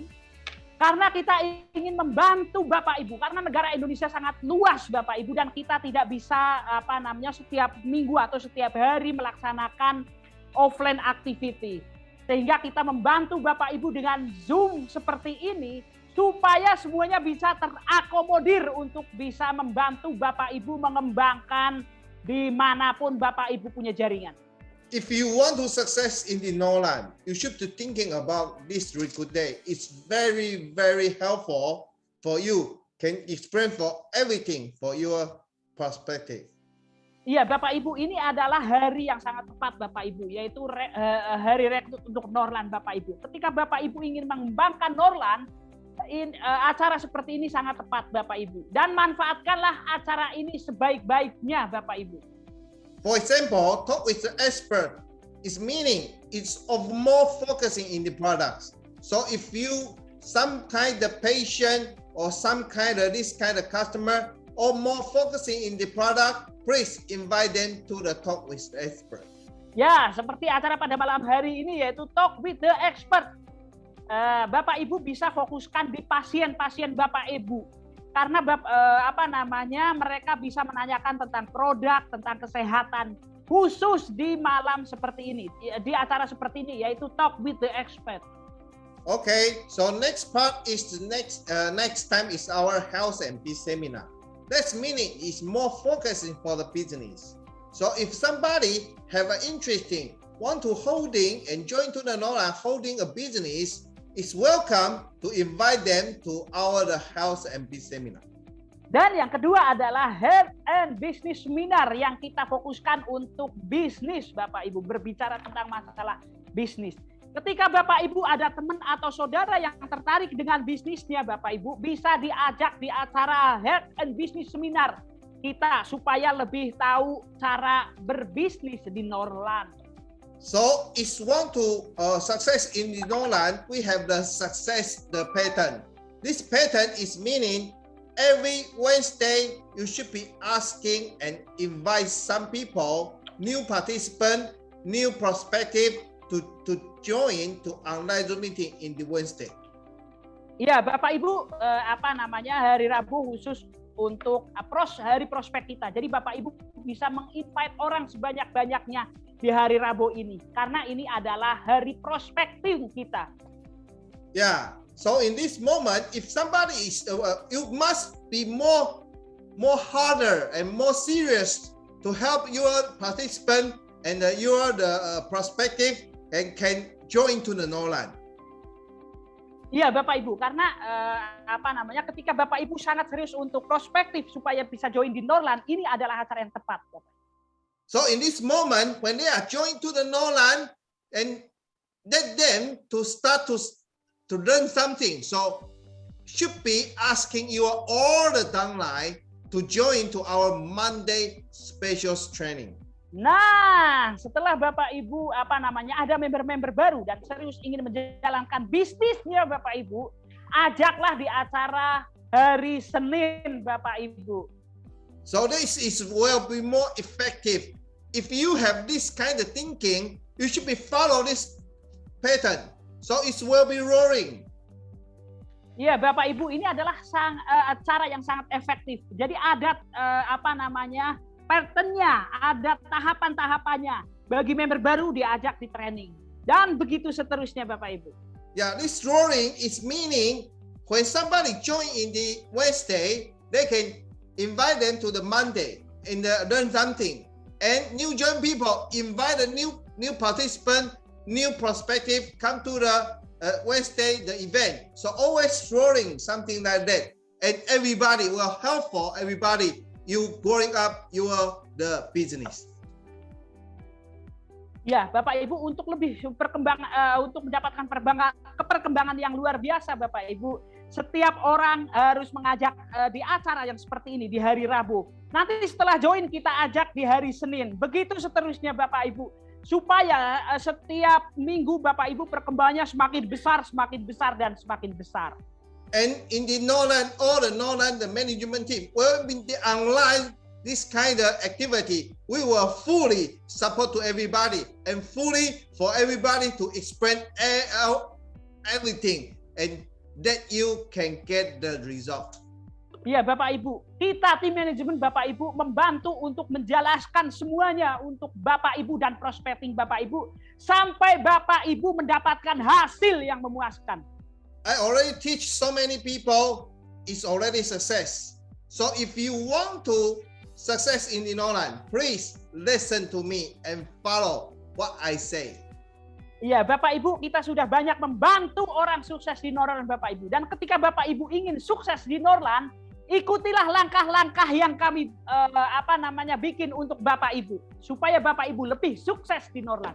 Karena kita ingin membantu Bapak Ibu, karena negara Indonesia sangat luas Bapak Ibu, dan kita tidak bisa setiap minggu atau setiap hari melaksanakan offline activity. Sehingga kita membantu Bapak Ibu dengan Zoom seperti ini, supaya semuanya bisa terakomodir untuk bisa membantu Bapak Ibu mengembangkan dimanapun Bapak Ibu punya jaringan. If you want to success in the Norland, you should be thinking about this recruit day. It's very, very helpful for you. Can explain for everything for your perspective. Iya Bapak Ibu, ini adalah hari yang sangat tepat Bapak Ibu, yaitu hari rekrut untuk Norland Bapak Ibu. Ketika Bapak Ibu ingin mengembangkan Norland, acara seperti ini sangat tepat Bapak Ibu, dan manfaatkanlah acara ini sebaik-baiknya Bapak Ibu. For example, talk with the expert is meaning it's of more focusing in the products. So if you some kind of patient or some kind of this kind of customer or more focusing in the product, please invite them to the talk with the expert. Ya, seperti acara pada malam hari ini yaitu talk with the expert. Bapak Ibu bisa fokuskan di pasien-pasien Bapak Ibu, karena mereka bisa menanyakan tentang produk, tentang kesehatan, khusus di malam seperti ini, di acara seperti ini, yaitu talk with the expert. Okay, so next part is the next time is our health and business seminar. That's meaning is more focusing for the business. So if somebody have an interesting want to holding and join to the Norland holding a business, is welcome to invite them to our health and business seminar. Dan yang kedua adalah health and business seminar yang kita fokuskan untuk bisnis Bapak Ibu, berbicara tentang masalah bisnis. Ketika Bapak Ibu ada teman atau saudara yang tertarik dengan bisnisnya Bapak Ibu, bisa diajak di acara health and business seminar kita supaya lebih tahu cara berbisnis di Norland. So if want to success in the Norland, we have the pattern. This pattern is meaning every Wednesday you should be asking and invite some people, new participant, new prospective to join to online Zoom meeting in the Wednesday. Iya, Bapak Ibu, hari Rabu khusus untuk hari prospek kita. Jadi Bapak Ibu bisa menginvite orang sebanyak-banyaknya di hari Rabu ini, karena ini adalah hari prospecting kita. Yeah. So in this moment, if somebody is, you must be more harder and more serious to help your participant and your prospective and can join to the Norland. Iya Bapak Ibu, karena ketika Bapak Ibu sangat serius untuk prospektif supaya bisa join di Norland, ini adalah acara yang tepat. Bapak. So in this moment, when they are joined to the Norland, and let them to start to learn something. So should be asking you all the downline to join to our Monday specials training. Nah, setelah Bapak Ibu ada member-member baru dan serius ingin menjalankan bisnisnya Bapak Ibu, ajaklah di acara hari Senin Bapak Ibu. So this will be more effective. If you have this kind of thinking, you should be follow this pattern. So it will be roaring. Ya, Bapak Ibu, ini adalah cara yang sangat efektif. Jadi ada patternnya, ada tahapan-tahapannya. Bagi member baru diajak di training. Dan begitu seterusnya Bapak Ibu. Yeah, this roaring is meaning when somebody join in the Wednesday, they can invite them to the Monday and learn something. And new join people invite a new participant, new perspective, come to the Wednesday, the event. So always roaring, something like that. And everybody will help for everybody. You growing up the business. Ya, Bapak Ibu, untuk lebih untuk mendapatkan perkembangan yang luar biasa, Bapak Ibu, setiap orang harus mengajak di acara yang seperti ini di hari Rabu. Nanti setelah join kita ajak di hari Senin. Begitu seterusnya, Bapak Ibu, supaya setiap minggu Bapak Ibu perkembangannya semakin besar dan semakin besar. And in the Norland, the management team will be the online this kind of activity. We will fully support to everybody and fully for everybody to explain everything and that you can get the result. Ya Bapak Ibu, kita tim manajemen Bapak Ibu membantu untuk menjelaskan semuanya untuk Bapak Ibu dan prospecting Bapak Ibu sampai Bapak Ibu mendapatkan hasil yang memuaskan. I already teach so many people, it's already success. So if you want to success in the Norland, please listen to me and follow what I say. Iya, Bapak Ibu, kita sudah banyak membantu orang sukses di Norland, Bapak Ibu. Dan ketika Bapak Ibu ingin sukses di Norland, ikutilah langkah-langkah yang kami bikin untuk Bapak Ibu supaya Bapak Ibu lebih sukses di Norland.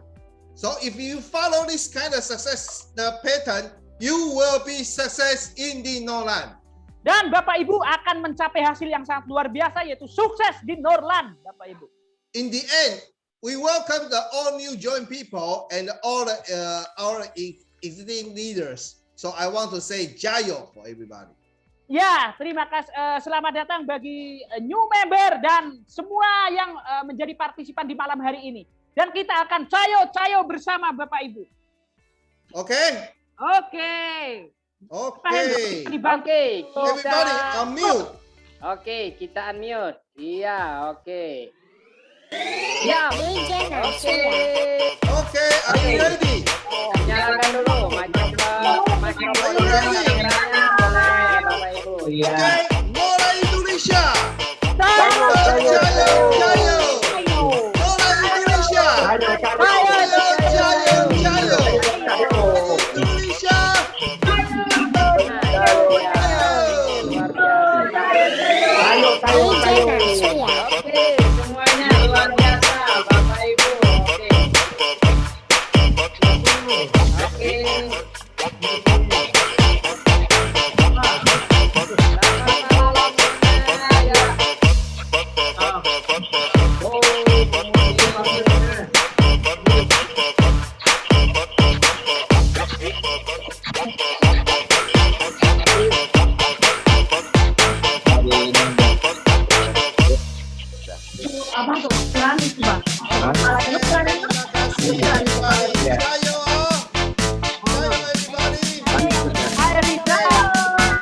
So if you follow this kind of success pattern, you will be success in the Norland. Dan Bapak Ibu akan mencapai hasil yang sangat luar biasa, yaitu sukses di Norland, Bapak Ibu. In the end, we welcome the all new join people and all our existing leaders. So I want to say jayo for everybody. Ya, terima kasih. Selamat datang bagi new member dan semua yang menjadi partisipan di malam hari ini. Dan kita akan cayo bersama Bapak Ibu. Oke. Everybody unmute. Oke, kita unmute. Iya, oke. Ya, Oke, are you ready? Nyalakan dulu mikrofonnya, kameranya boleh, Bapak Ibu. Oke, Norland Indonesia. Jayo. Norland Indonesia. Jayo. Indonesia. Oke, semuanya luar biasa, Bapak Ibu.